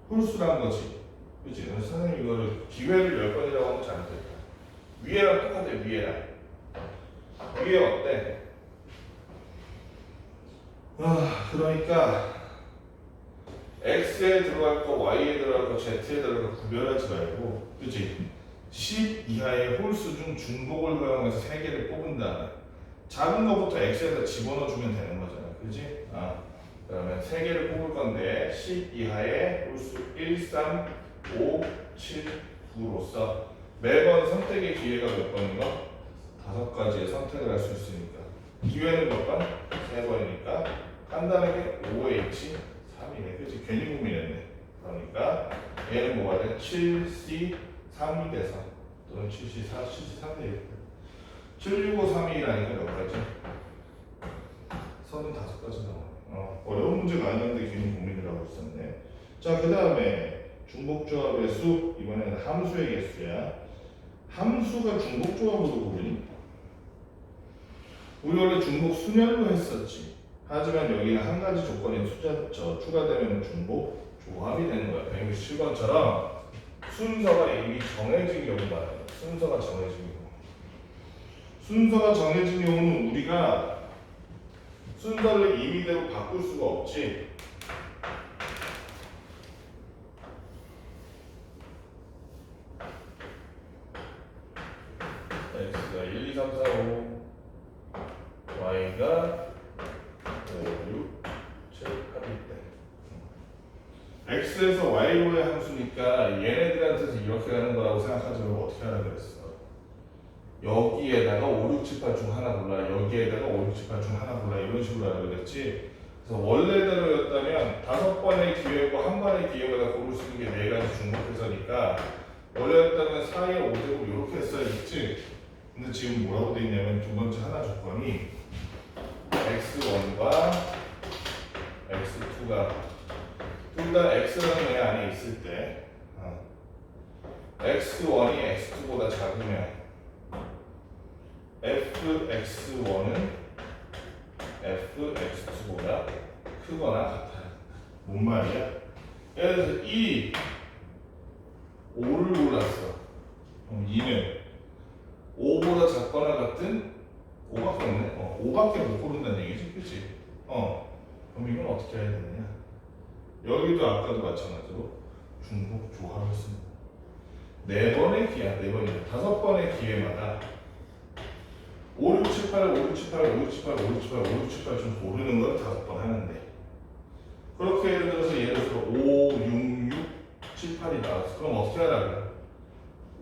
홀수란 거지. 그치? 선생님 이거를 기회를 10번이라고 하면 잘못했다. 위에랑 똑같아. 위에랑. 위에 어때? 그러니까 x에 들어갈 거, y에 들어갈 거, z에 들어갈 거 구별하지 말고, 그치? 10 이하의 홀수 중 중복을 허용해서 3개를 뽑은 다음에 작은 거부터 x에다 집어넣어주면 되는 거잖아. 그치? 그러면 3개를 뽑을 건데 10 이하의 홀수 1, 3, 5, 7, 9로서 매번 선택의 기회가 몇 번인가? 5가지의 선택을 할 수 있으니까 기회는 몇 번? 3번이니까 간단하게 5H 3이네. 그치? 괜히 고민했네. 그러니까 얘는 뭐가 돼? 7C 3이 돼서 또는 7C 4, 7C 3 되겠다. 7, 6, 5, 3, 2라니까 몇 가지? 35가지 나와. 어려운 문제가 아니었는데 괜히 고민을 하고 있었네. 자, 그 다음에 중복조합의 수. 이번에는 함수의 개수야. 함수가 중복조합으로 고르니? 우리 원래 중복 순열로 했었지. 하지만 여기는 한 가지 조건이 추가되면 중복 조합이 되는 거야. 167번처럼 순서가 이미 정해진 경우가 많아요. 순서가 정해진 경우. 순서가 정해진 경우는 우리가 순서를 임의대로 바꿀 수가 없지. x가 1, 2, 3, 4, 5 y가 5, 6, 7, 8일 때 x에서 y로의 함수니까 얘네들한테서 이렇게 하는 거라고 생각하지 말고 어떻게 하라 그랬어. 여기에다가 5, 6, 7, 8 중 하나 골라, 여기에다가 5, 6, 7, 8 중 하나 골라, 이런 식으로 하라 그랬지. 그래서 원래대로였다면 5번의 기회고 1번의 기회가 고를 수 있는 게 4가지 중복해서니까 원래였다면 4에 5제곱 이렇게 했어야겠지. 근데 지금 뭐라고 돼 있냐면 두 번째 하나 조건이 x1과 x2가 둘 다 x라는 애 안에 있을 때 x1이 x2보다 작으면 fx1은 fx2보다 크거나 같아요. 뭔 말이야? 예를 들어서 1이 5를 골랐어. 그럼 2는 5보다 작거나 같은 5밖에 없네. 5밖에 못 고른다는 얘기지, 그치? 그럼 이건 어떻게 해야 되느냐? 여기도 아까도 마찬가지로 중복 조합을 씁니다. 4번의 기회, 4번이죠. 5번의 기회마다 5, 6, 7, 8, 5, 6, 7, 8, 5, 6, 7, 8, 5, 6, 7, 8, 5, 6, 7, 8 좀 고르는 걸 5번 하는데 그렇게 예를 들어서 5, 6, 6, 7, 8이 나왔어. 그럼 어떻게 하라고?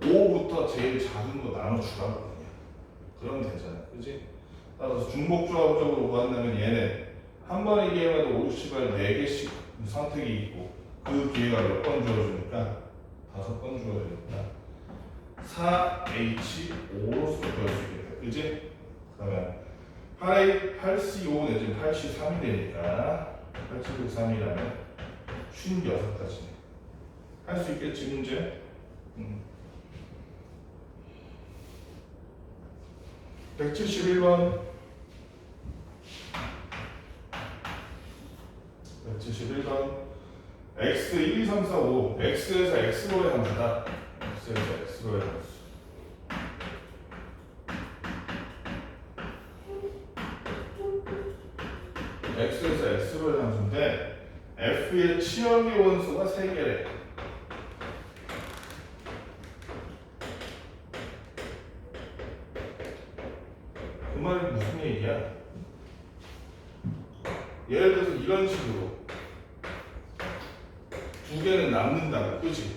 5부터 제일 작은 거 나눠주라고 그냥. 그러면 되잖아. 그치? 따라서 중복조합적으로 구한다면 얘는 한 번의 기회마다 5, 6, 7, 8 4개씩 선택이 있고 그 기회가 몇 번 주어주니까 5번 주어주니까 4H5로서 구할 수 있겠다. 그치? 그러면 8C5 내지는 8C3이 되니까 8C3이라면 56가지네. 할 수 있겠지 문제? 171번 171번 x 1, 2, 3, 4, 5 x에서 x로의 함수다. x에서 x로의 함수 x에서 x로의 함수인데 f의 치역의 원소가 3개래. 그 말이 무슨 얘기야? 예를 들어서 이런 식으로 2개는 남는다고, 그지?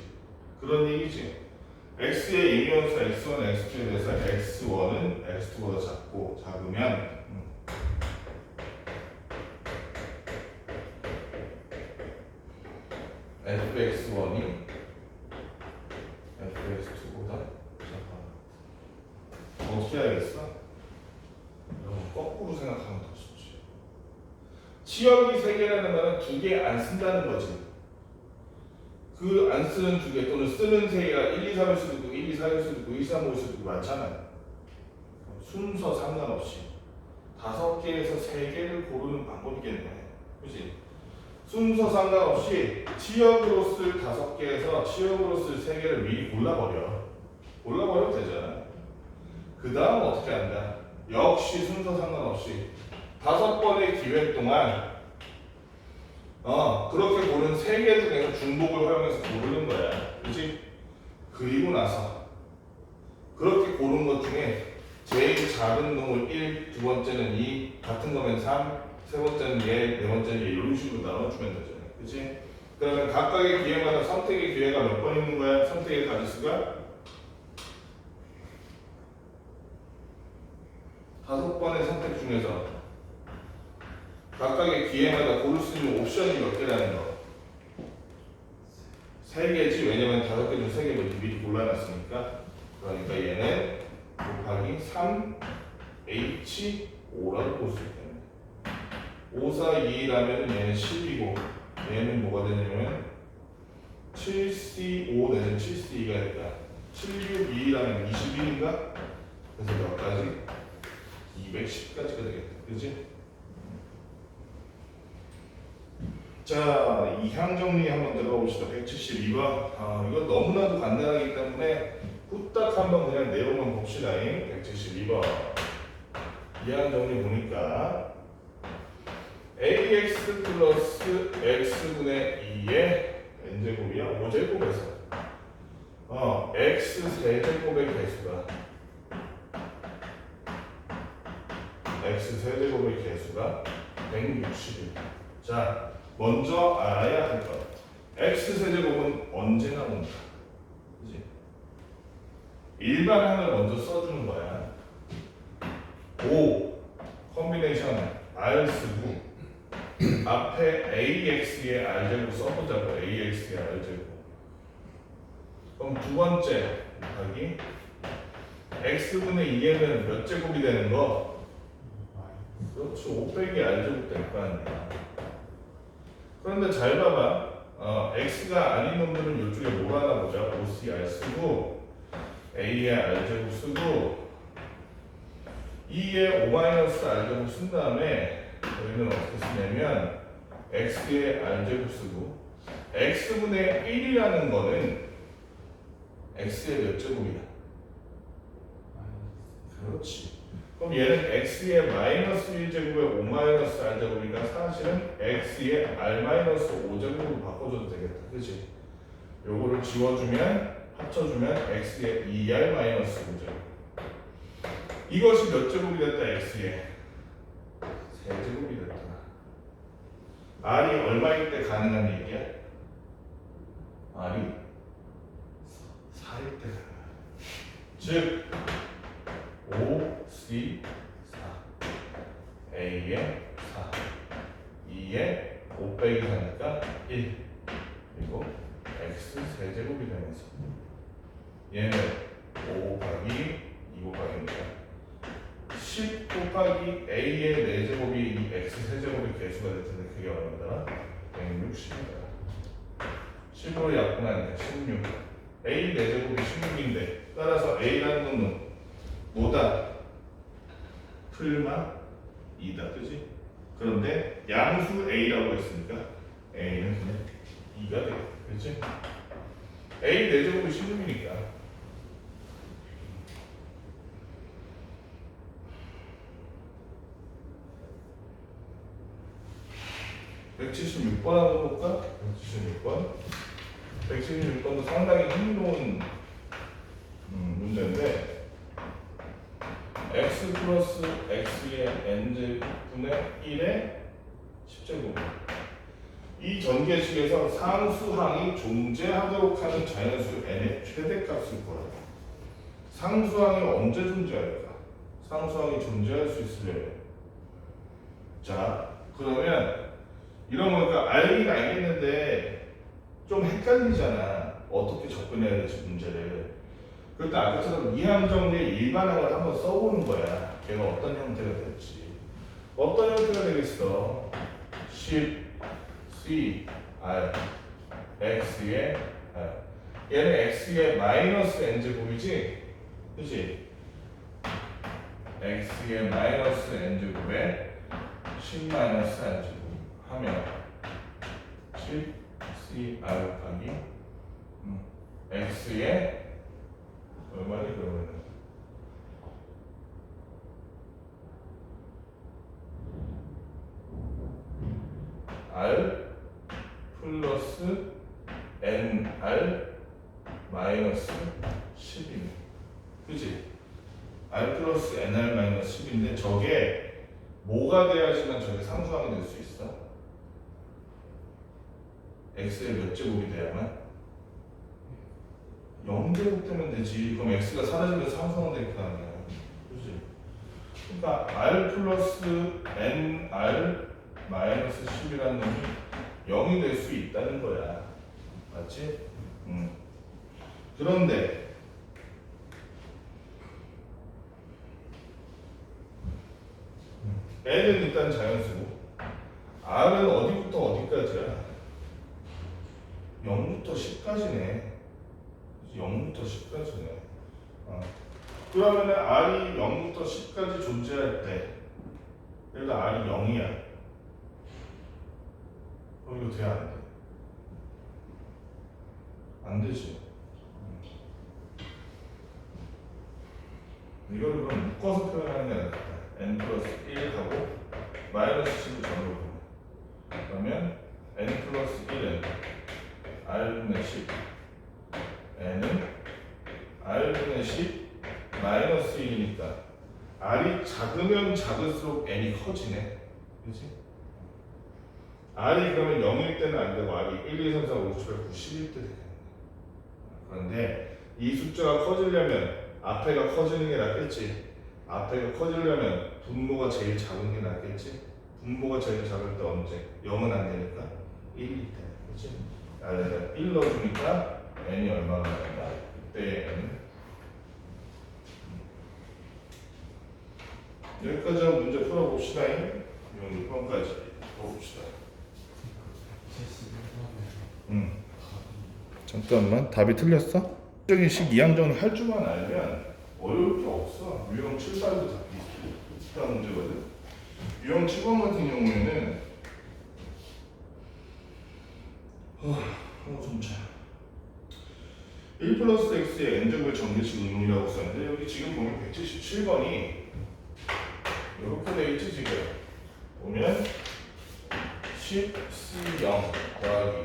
그런 얘기지. x의 임의원수 x1, x2에 대해서 x1은 x2보다 작으면 fx1이 fx2보다 작아. 어떻게 해야겠어? 거꾸로 생각하면 더 쉽지. 치역이 3개라는 말은 2개 안 쓴다는 거지. 그 안 쓰는 2개 또는 쓰는 3개가 1, 2, 3일 수도 있고 1, 2, 4일 수도 있고 1, 3, 5일 수도 있고 많잖아요. 순서 상관없이 5개에서 3개를 고르는 방법이겠네. 그치? 순서 상관없이 치역으로 쓸 5개에서 치역으로 쓸 3개를 미리 골라버려도 되잖아. 그 다음 어떻게 한다? 역시 순서 상관없이 5번의 기회 동안 그렇게 고른 3개 중에서 중복을 활용해서 고르는 거야. 그치? 그리고 나서 그렇게 고른 것 중에 제일 작은 놈을 1, 두 번째는 2, 같은 거면 3, 세 번째는 얘, 네 번째는 얘 이런 식으로 나눠주면 되잖아. 그치? 그러면 각각의 기회마다 선택의 기회가 몇 번 있는 거야? 선택의 가지수가 5번의 선택 중에서 각각의 기회마다 고를 수 있는 옵션이 몇 개라는 거? 3개지. 왜냐면 5개 중 3개를 미리 골라놨으니까. 그러니까 얘는 곱하기 3H5라고 볼 수 있겠네. 5, 4, 2라면 얘는 10이고 얘는 뭐가 되냐면 7C5 내는 7C2가 됐다. 7, 6, 2라면 21인가? 그래서 몇 가지? 210까지가 되겠다. 그치? 자, 이항 정리 한번 들어봅시다. 172번. 이거 너무나도 간단하기 때문에 후딱 한번 그냥 내용만 봅시다. 172번. 이항 정리 보니까 ax 플러스 x분의 2의 n제곱이야. 5제곱에서 x 세제곱의 개수가 x 세제곱의 개수가 161. 자, 먼저 알아야 할 것. x 세제곱은 언제 나온다? 그치? 일반항을 먼저 써주는 거야. 5 컨비네이션 R 쓰고 앞에 AX의 R제곱 써보자고. AX의 R제곱. 그럼 두 번째 곱하기 X분의 2에는 몇 제곱이 되는 거? 그렇지. 5 빼기 R제곱 될 거 아니야. 그런데 잘 봐봐. X가 아닌 놈들은 이쪽에 뭐 하나 보자. OCR 쓰고 A의 R제곱 쓰고 2의 O-R제곱 쓴 다음에 여기는 어떻게 쓰냐면 X의 R제곱 쓰고 X분의 1이라는 거는 X의 몇 제곱이야? 그렇지. 그럼 얘는 X의 마이너스 1제곱에 O-R제곱이니까 사실은 X의 R-5제곱으로 바꿔줘도 되겠다. 그치? 요거를 지워주면 합쳐주면 X의 2R-5제곱. 이것이 몇 제곱이 됐다? X의 세제곱이 됐다. R이 얼마일 때 가능한 얘기야? R이 4일 때 가능한. 즉 5, C, 4 A에 4 2에 5 빼기 4니까 1 그리고 X 세제곱이 되면서 얘는 5 곱하기 2 곱하기니까 10 곱하기 A의 4제곱이 이 X 세제곱의 개수가 될 텐데 그게 얼마다? 160이다. 10으로 약분하니까 16 A 4제곱이 16인데 따라서 A라는 놈은 뭐다? 풀마 2다, 그지? 그런데 양수 A라고 했으니까 A는 그냥 2가 돼, 그렇지? A 4제곱이 16이니까 176번 한번 볼까? 176번. 176번도 상당히 흥미로운 문제인데 x 플러스 x의 n제분의 1의 10제곱. 이 전개식에서 상수항이 존재하도록 하는 자연수 n의 최대값을 구하라. 상수항이 언제 존재할까? 상수항이 존재할 수 있으려면 자, 그러면 이런 거니까 알긴 알겠는데 좀 헷갈리잖아. 어떻게 접근해야 될지 문제를. 그때 아까처럼 이항정리의 일반항을 한번 써보는 거야. 걔가 어떤 형태가 될지. 어떤 형태가 되겠어? 10 C R X의 R. 얘는 X의 마이너스 N제곱이지? 그치? X의 마이너스 N제곱에 10 마이너스 N제곱 하면 10 C R 곱하기 X의 얼마니 그러면은 R 플러스 NR 마이너스 10이네. 그치? R 플러스 NR 마이너스 10인데 저게 뭐가 돼야지만 저게 상수항이 될 수 있어? X의 몇 제곱이 돼야만? 0제곱 되면 되지. 그럼 X가 사라지면 상수항 될 거 아니야. 그치? 그러니까 R 플러스 NR 마이너스 10이라는 놈이 0이 될 수 있다는 거야. 맞지? 그런데 N은 일단 자연수고 R은 어디부터 어디까지야? 0부터 10까지네. 0부터 10까지네. 그러면은 R이 0부터 10까지 존재할 때 얘가 R이 0이야. 그럼 이거 돼? 안 돼? 안 되지. 이거를 그럼 묶어서 표현하는 게 아니라 n 플러스 1하고 마이너스 10을 전으로 보면 그러면 n 플러스 1은 r분의 10 n은 r분의 10 마이너스 1이니까 r이 작으면 작을수록 n이 커지네. 그치? r이 그러면 0일 때는 안 되고 r이 1, 2, 3, 4, 5, 6, 7, 8, 9, 10일 때 되겠네. 그런데 이 숫자가 커지려면 앞에가 커지는 게 낫겠지. 앞에가 커지려면 분모가 제일 작은 게 낫겠지. 분모가 제일 작을 때 언제? 0은 안 되니까 1일 때. 그치? 아래에다 1 넣어주니까 n이 얼마나 나온다? 이때 n은 여기까지 한 문제 풀어봅시다. 6번까지 풀어봅시다. 잠깐만, 답이 틀렸어? 적인 식 이항정을 할 줄만 알면 어려울 게 없어. 유형 7, 8도 다 비슷한 문제거든. 유형 7번 같은 경우에는 좀 자. 1 플러스 x의 n제곱의 정개식 응용이라고 썼는데 여기 지금 보면 177번이 이렇게 돼 있지. 지금 보면 10c0 더하기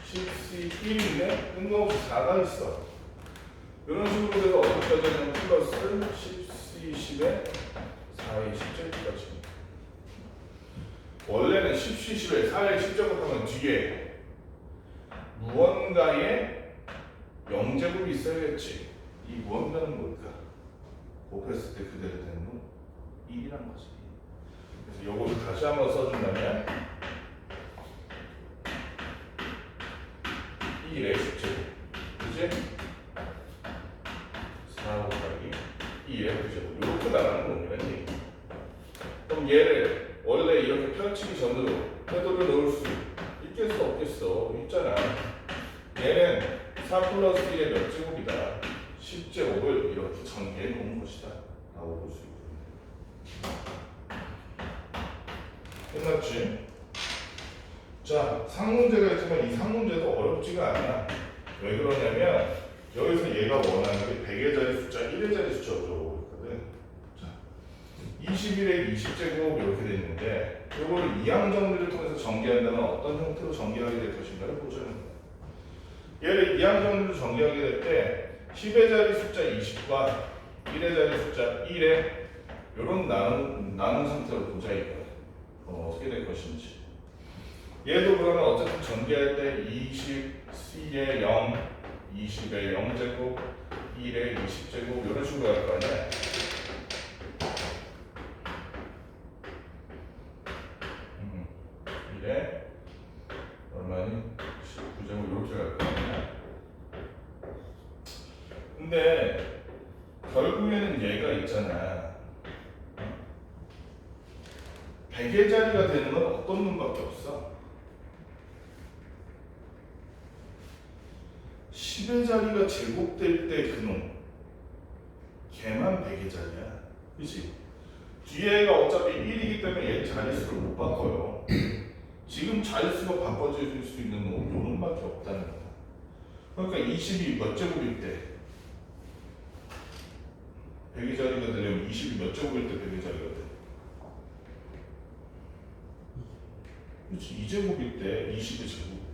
10c1인데 뜬금없이 4가 있어. 이런 식으로 돼서 어디까지 하냐면 플러스 10c10에 4의 10제곱까지. 원래는 10c10에 4의 10제곱하면 뒤에 무언가의 0제곱이 있어야겠지. 이 무언가는 뭘까? 곱했을 때 그대로 되는 건 1이란 거지. 그래서 요거를 다시 한번 써준다면 1의 10제곱, 그치? 4 곱하기 2의 9제곱 이렇게 나가는 겁니다. 그럼 얘를 원래 이렇게 펼치기 전으로 해도를 넣을 수 있겠어 없겠어? 있잖아. 얘는 4 플러스 1의 몇 제곱이다? 10제곱을 이렇게 전개해 놓은 것이다 라고 볼 수 있거든요. 끝났지? 자, 상문제가 있지만 이 상문제도 어렵지가 않아. 왜 그러냐면 여기서 얘가 원하는 게 100의 자리 숫자, 1의 자리 숫자 어쩌고 있거든. 자, 21에 20제곱 이렇게 돼 있는데 이걸 이항 정리를 통해서 전개한다면 어떤 형태로 전개하게 될 것인가를 보자는 거야. 얘를 이항 정리로 전개하게 될 때 10의 자리 숫자 20과 1의 자리 숫자 1에 이런 나눈 상태로 보자 이거야. 어떻게 될 것인지. 얘도 그러면 어쨌든 전개할 때 20C에 0, 20에 0제곱, 1에 20제곱 이런 식으로 할 거 아니야. 이래 얼마니? 19제곱 이렇게 갈 거 아니야. 근데 결국에는 얘가 있잖아. 100의 자리가 되는 건 어떤 놈밖에 없어? 10의 자리가 제곱될 때 그놈 걔만 100의 자리야. 그치? 뒤에가 어차피 1이기 때문에 얘 자릿수를 못 바꿔요. 지금 자릿수가 바꿔질 수 있는 놈은 요놈밖에 없다는 거야. 그러니까 20이 몇 제곱일 때 100의 자리가 되려면 20이 몇 제곱일 때 100의 자리가 돼? 그렇지. 2제곱일 때 20의 제곱일 때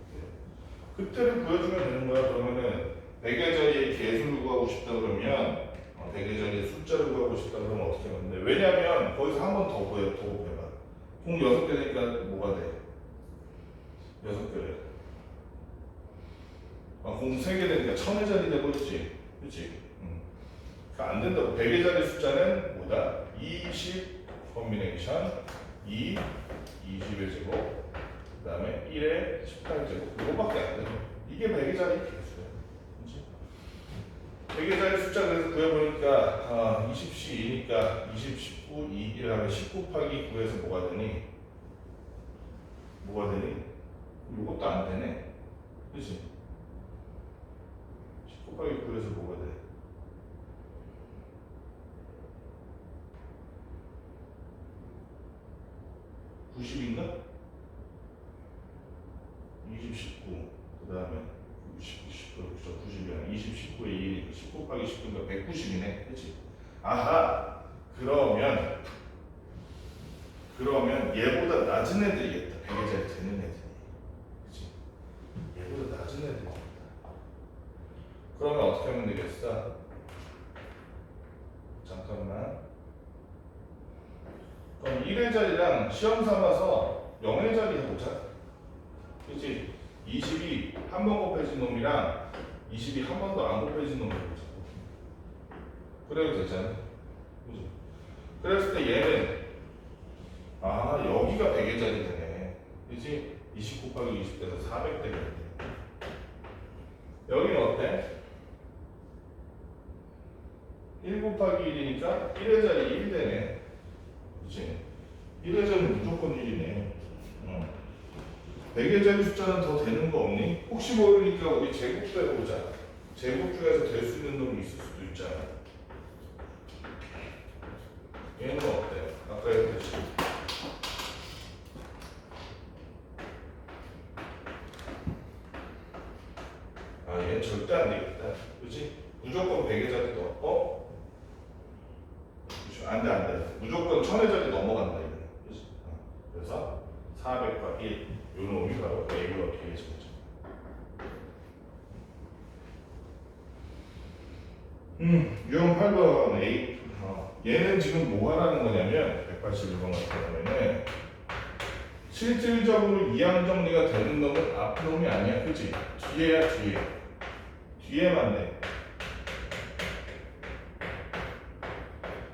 그때를 보여주면 되는 거야. 그러면은 100의 자리에 개수를 구하고 싶다 그러면 100의 자리에 숫자를 구하고 싶다 그러면 어떻게 하는데, 왜냐면 거기서 한 번 더 곱해봐. 공 6개 되니까 뭐가 돼? 6개. 공 3개 되니까 1000의 자리 되버리지. 그치? 그러니까 안 된다고. 100의 자리 숫자는 뭐다? 20 컨비네이션 2 20의 제곱 그 다음에 1의 18제곱 이거밖에 안 돼. 이게 100의 자리 개수야. 그치? 100의 자리 숫자 그래서 구해보니까 20C이니까 20, 19, 2, 1 하면 10 곱하기 9에서 뭐가 되니? 뭐가 되니? 이것도 안 되네. 그치? 10 곱하기 9에서 뭐가 돼? 90인가? 20, 19, 그 다음에 90이야. 20, 19에 2, 10 곱하기 19니까 190이네. 그치? 아하! 그러면 얘보다 낮은 애들이겠다. 100의 자리 되는 애들이. 그치? 얘보다 낮은 애들이겠다. 그러면 어떻게 하면 되겠어? 잠깐만. 그럼 1의 자리랑 시험 삼아서 0의 자리 해보자. 그치? 20이 한 번 곱해진 놈이랑 20이 한 번도 안 곱해진 놈을 해보자. 그래도 되잖아. 그치? 그랬을 때 얘는 여기가 100의 자리 되네. 그치? 20 곱하기 20 돼서 400 되겠네. 여기는 어때? 1 곱하기 1이니까 1의 자리 1 되네. 그치? 1의 자리는 무조건 1이네. 100의 자리 숫자는 더 되는 거 없니? 혹시 모르니까 우리 제곱도 해보자. 제곱 중에서 될 수 있는 놈이 있을 수도 있잖아. 얘는 어때? 아까 했듯이. 얘는 절대 안 되겠다. 그치? 무조건 100의 자리도 없고, 안 돼. 무조건 1000의 자리 넘어간다. 이거는. 그치? 그래서 400과 1, 요 놈이 바로 A와 B의 정점. 유형 8번 A. 얘는 지금 뭐 하라는 거냐면 181번 같은 경우에는 실질적으로 이항 정리가 되는 놈은 앞 놈이 아니야. 그치? 뒤에야 뒤에. 뒤에만 돼.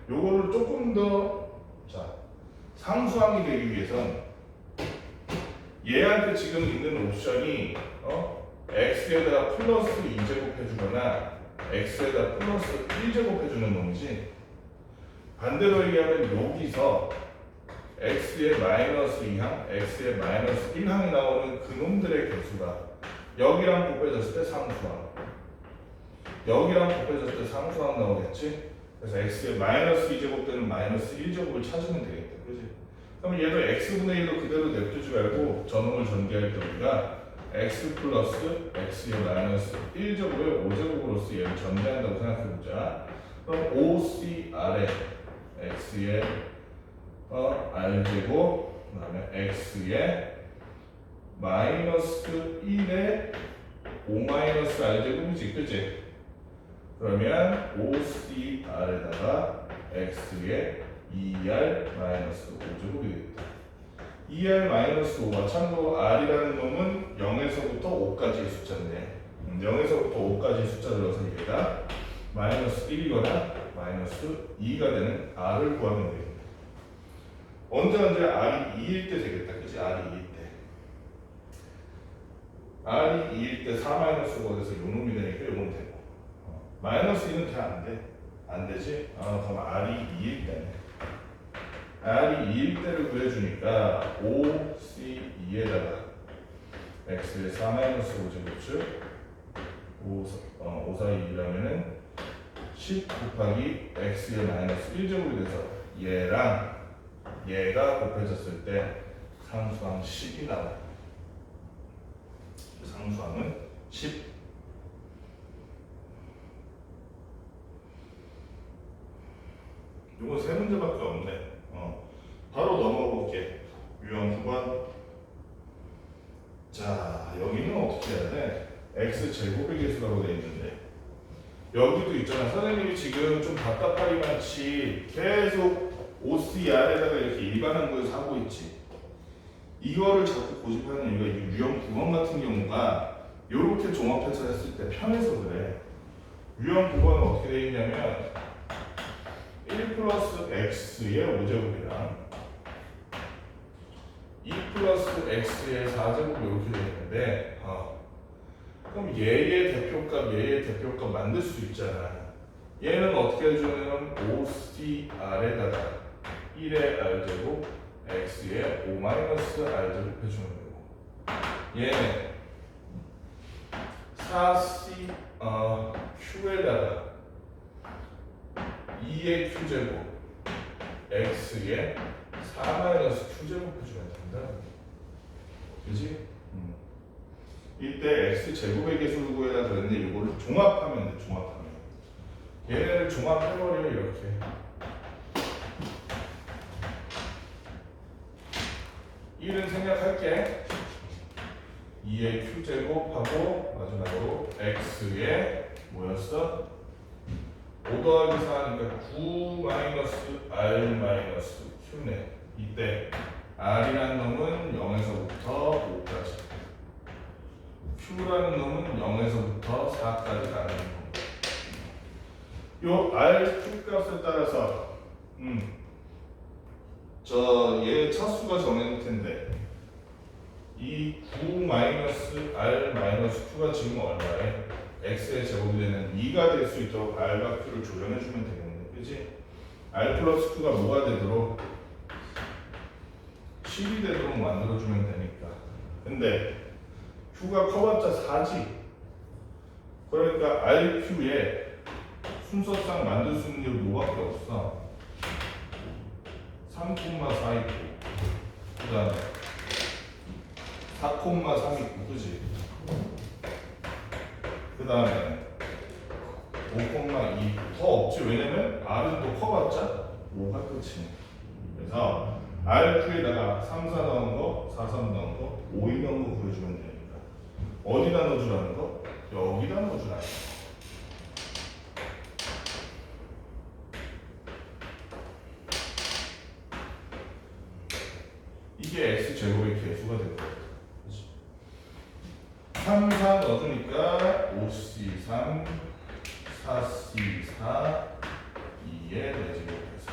요거를 조금 더 상수항이 되기 위해선 얘한테 지금 있는 옵션이 x에다 플러스 2제곱 해주거나 x에다 플러스 1제곱 해주는 놈이지, 반대로 얘기하면 여기서 x의 마이너스 2항, x의 마이너스 1항이 나오는 그 놈들의 개수가 여기랑 곱해졌을 때 상수항, 여기랑 곱해졌을 때 상수항 나오겠지? 그래서 x의 마이너스 2제곱 되는 마이너스 1제곱을 찾으면 되겠다. 그지? 그럼 얘도 x분의 1로 그대로 냅두지 말고 저놈을 전개할 때 우리가 x 플러스 x의 마이너스 1제곱을 5제곱으로서 얘를 전개한다고 생각해보자. 그럼 5cr에 x의 r제곱 그 다음에 x의 마이너스 1에 5 마이너스 r제곱이지, 그치? 그러면 5cr에다가 x의 2r 마이너스 5제곱이 되겠다. 2r 마이너스 5가 참고로 r이라는 놈은 0에서부터 5까지의 숫자인데 0에서부터 5까지의 숫자 들어서 얘가 마이너스 1이거나 마이너스 2가 되는 r을 구하면 되겠다. 언제 r이 2일 때 되겠다. 그치? r이 2일 때. r이 2일 때 4 마이너스 5가 돼서 요 놈이 되니까 요건 되고 마이너스 2는 돼? 안 돼? 안 되지? 그럼 r이 2일 때네. r이 2일 때를 구해주니까 5c2에다가 x의 4 마이너스 5제곱을 5, 4, 2라면은 10 곱하기 x의 마이너스 1제곱이 돼서 얘랑 얘가 곱해졌을 때 상수항 10이 나와요. 상수항은 10. 요거 세 문제밖에 없네. 바로 넘어볼게. 유형 9번. 자, 여기는 어떻게 해야 돼? x 제곱의 개수라고 되어 있는데 여기도 있잖아. 선생님이 지금 좀 답답하기 많지 계속 OCR에다가 이렇게 일반한 거에서 하고 있지. 이거를 자꾸 고집하는 이유가 이 유형 9번 같은 경우가 이렇게 종합해서 했을 때 편해서 그래. 유형 9번은 어떻게 되어 있냐면 1 플러스 x의 5제곱이랑 2 플러스 x의 4제곱 이렇게 되어 있는데 그럼 얘의 대표값 만들 수 있잖아. 얘는 어떻게 해주냐면 5cr에다가 1의 r제곱 x의 5 마이너스 r제곱 해주면 되고 얘는 4c q에다가 2의 q제곱 x의 4 마이너스 q제곱 해주면 된다. 그지? 이때 x 제곱의 개수를 구해라 그랬는데 이거를 종합하면 돼. 종합하면 얘네를 종합해버려. 이렇게 (1은) 생략할게. 2의 q제곱하고 마지막으로 x의 뭐였어? 5 더하기 4니까 9 마이너스 r 마이너스 q네. 이때 r이라는 놈은 0에서부터 5까지, q라는 놈은 0에서부터 4까지 가는 놈. 요 r, q 값에 따라서 얘 차수가 정해질 텐데 이 9 마이너스 r 마이너스 q가 지금 얼마에? x의 제곱이 되는 2가 될 수 있도록 r과 q를 조정해 주면 되겠네. 그치? r 플러스 q가 뭐가 되도록? 10이 되도록 만들어주면 되니까. 근데 q가 커봤자 4지. 그러니까 rq에 순서상 만들 수 있는 게 뭐밖에 없어? 3,4 있고 그 다음에 4,3 있고, 그치? 그 다음에 5,2 더 없지. 왜냐면 r은 또 커봤자 5가 끝이네. 그래서 rq에다가 3, 4 넣은 거, 4, 3 넣은 거, 5, 2 넣은 거 구해주면 되니까 어디다 넣어주라는 거? 여기다 넣어주라는 거. 이게 x제곱의 개수가 될 거예요. 3, 4 넣어주니까 5c3, 4c4, 2의 4제곱해서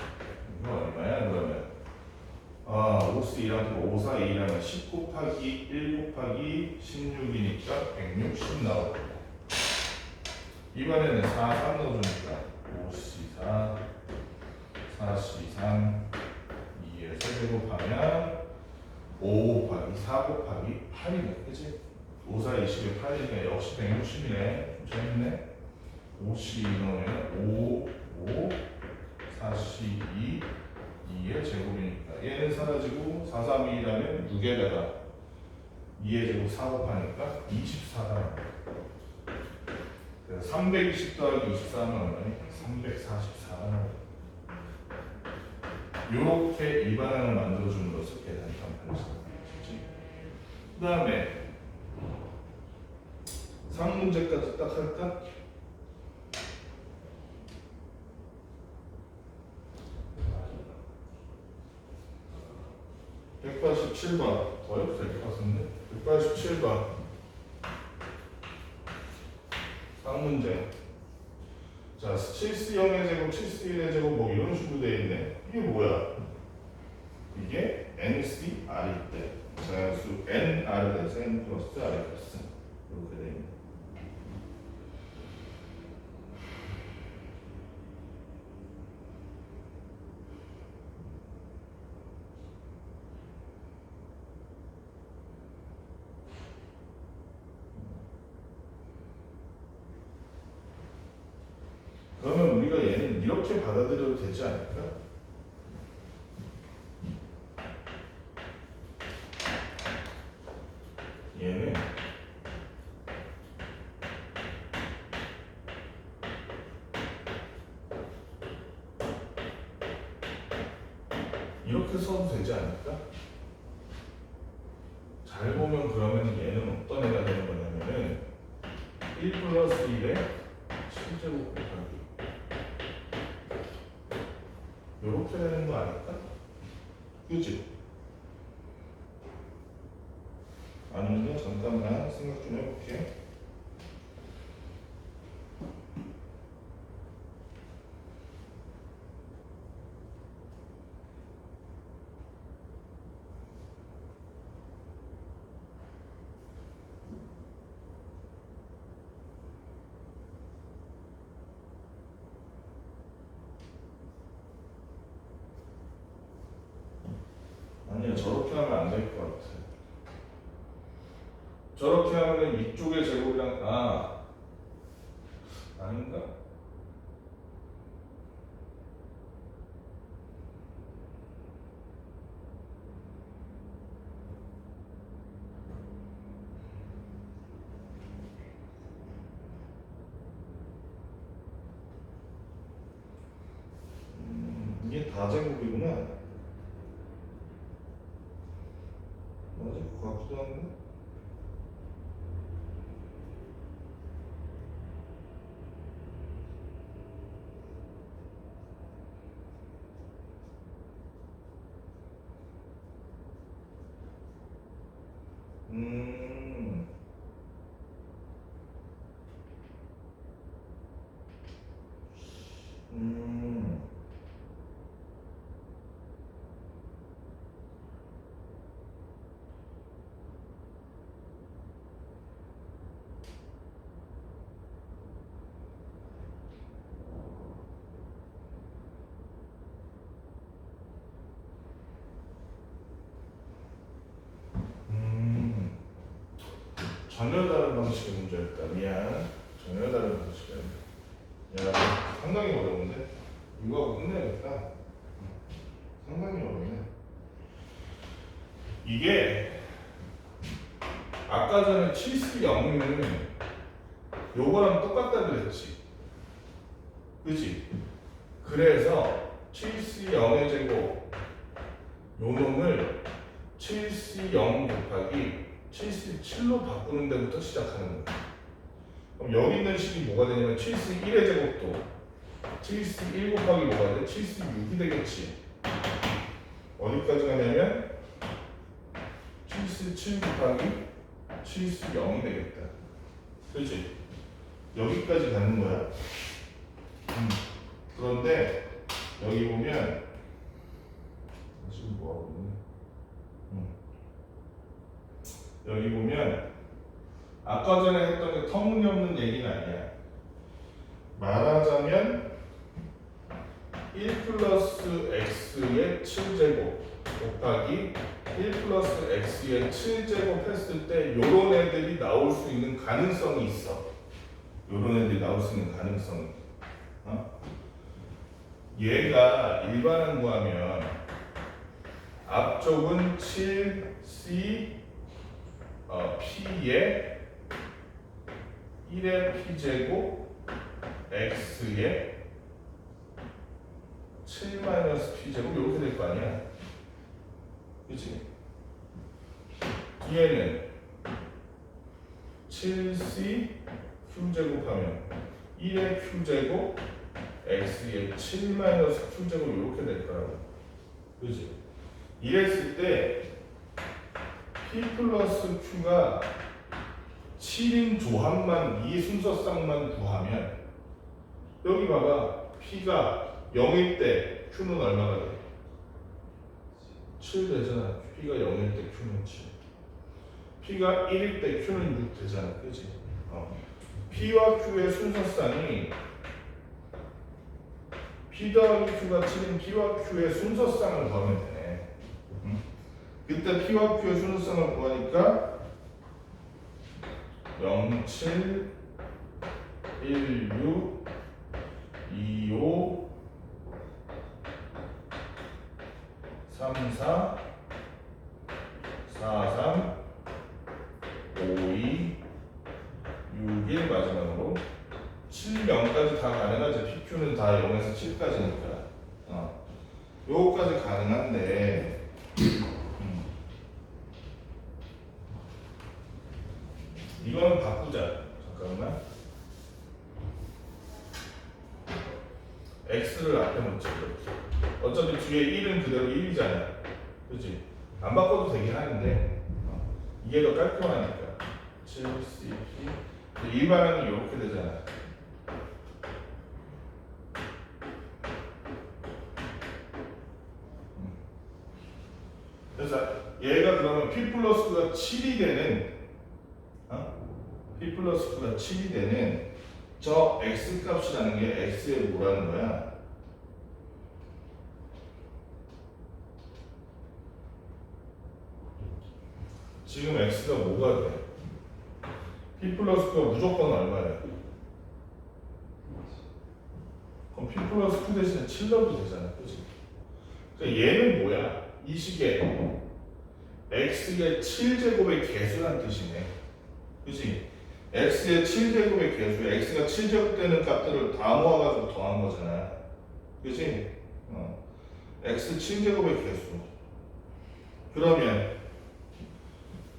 이거 얼마야? 그러면 5c1하고 5, 4, 2라면 10 곱하기 1 곱하기 16이니까 160 나오고 이번에는 4, 3 넣어주니까 5c4, 4c3, 2의 세제곱하면 5 곱하기 4 곱하기 8이네. 그치? 5, 4, 20에 8이니까 역시 160이네. 좀 재밌네. 5c 넣으면 5, 5, 42, 2의 제곱이니까 얘는 사라지고 4, 3, 2라면 6에다가 2의 제곱 4 곱하니까 24다. 그래서 320 더하기 24는 얼마니? 344는 이렇게 일반항을 만들어줌으로써 계산이 간편해집니다. 그 다음에 3문제까지 딱 할까? (187번) 어렵도 될 것 같은데? 187번 3문제. 자, 7C 0의 제곱, 7C 1의 제곱 뭐 이런 식으로 되어 있네. 이게 뭐야? 이게 NC R이 있대. 자연수 NR 대서 N 플러스 R 플러스 이렇게 되어 있네. 그러면 우리가 얘는 이렇게 받아들여도 되지 않을까? 얘는 이렇게 써도 되지 않을까? 잘 보면 그러면 얘는 어떤 애가 되는 거냐면은 1 플러스 1에 7제곱 곱하기 요렇게 되는 거 아닐까? 그치? 아닌가? 잠깐만 생각 좀 해볼게. 아니야, 저렇게 하면 안 될 것 같아. 저렇게 하면은 이쪽의 제곱이랑 아닌가? 이게 다 제곱이구나. 맞을 것 같기도 한데. 전혀 다른 방식의 문제였다. 미안. 전혀 다른 방식이야. 야, 상당히 어려운데? 이거 하고 끝내야겠다. 상당히 어렵네. 이게 아까 전에 7C 0은 요거랑 똑같다 그랬지. 그치? 그래서 7C 0의 제곱 요 놈을 7C 0 곱하기 7C 7로 바꾸는 데부터 시작하는 거야. 그럼 여기 있는 식이 뭐가 되냐면 7C 1의 제곱도 7C 1 곱하기 뭐가 돼? 7C 6이 되겠지. 어디까지 가냐면 7C 7 곱하기 7C 0이 되겠다. 그렇지? 여기까지 가는 거야. 그런데 여기 보면 지금 뭐하고 있니? 여기 보면 아까 전에 했던 게 터무니없는 얘기는 아니야. 말하자면 1 플러스 x의 7제곱 곱하기 1 플러스 x의 7제곱 했을 때 요런 애들이 나올 수 있는 가능성이 있어. 요런 애들이 나올 수 있는 가능성이. 얘가 일반항 구하면 앞쪽은 7C P에 1의 P제곱 X에 7-P제곱 이렇게 될 거 아니야. 그치? 뒤에는 7C Q제곱 하면 1의 Q제곱 X에 7-Q제곱 이렇게 될 거라고. 그치? 이랬을 때 P 플러스 Q가 7인 조합만 이 순서쌍만 구하면 여기 봐봐. P가 0일 때 Q는 얼마가 돼? 7 되잖아. P가 0일 때 Q는 7. P가 1일 때 Q는 6 되잖아. 그치? P와 Q의 순서쌍이 P 더하기 Q가 7인 P와 Q의 순서쌍을 구하면 되네. 그때 P와 Q의 순서쌍을 구하니까 0, 7, 1, 6, 2, 5, 3, 4, 4, 3, 5, 2, 6, 1 마지막으로 7, 0까지 다 가능하죠. PQ는 다 0에서 7까지니까 요거까지 가능한데 이거는 바꾸자. 잠깐만. X를 앞에 놓자. 어차피 뒤에 1은 그대로 1이잖아. 그치? 안 바꿔도 되긴 하는데 이게 더 깔끔하니까 7CP 일반항이 이렇게 되잖아. 그래서 얘가 그러면 P 플러스가 7이 되는 P 플러스가 7이 되는 저 X 값이라는 게 X에 뭐라는 거야? 지금 X가 뭐가 돼? P 플러스가 무조건 얼마야? 그럼 P 플러스 Q 대신에 7 넣어도 되잖아. 그치? 그러니까 얘는 뭐야? 이 식에 X의 7제곱의 개수란 뜻이네. 그치? X의 7제곱의 개수, X가 7제곱 되는 값들을 다 모아가지고 더한 거잖아. 그치? X 7제곱의 개수. 그러면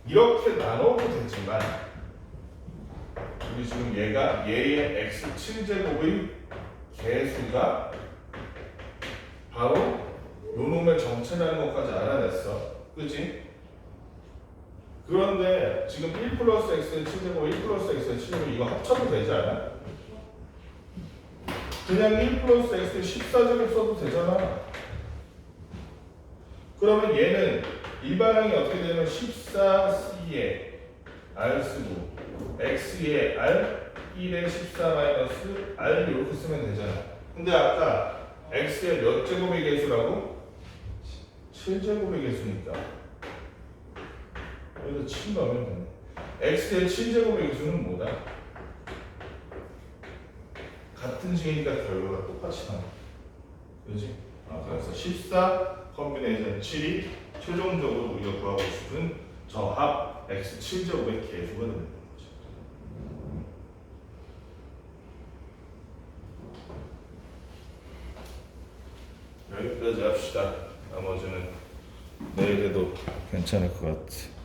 이렇게 나눠도 되지만 우리 지금 얘가 얘의 X 7제곱의 개수가 바로 요 놈의 정체라는 것까지 알아냈어. 그치? 그런데 지금 1 플러스 X의 7제곱, 1 플러스 X의 7제곱 이거 합쳐도 되지 않아? 그냥 1 플러스 X의 14제곱 써도 되잖아. 그러면 얘는 일반항이 어떻게 되면 14C에 R 쓰고 X에 R, 1에 14 마이너스 R 이렇게 쓰면 되잖아. 근데 아까 X의 몇 제곱의 개수라고? 7제곱의 개수니까 여기서 7 넣으면 되네. X의 7제곱의 개수는 뭐다? 같은 식이니까 결과가 똑같이 나와. 그렇지? 그래서 14 컨비네이션 7이 최종적으로 우리가 구하고 싶은 저 합 X 7제곱의 개수가 되는 거죠. 여기까지 합시다. 나머지는 내일 해도 괜찮을 것 같아.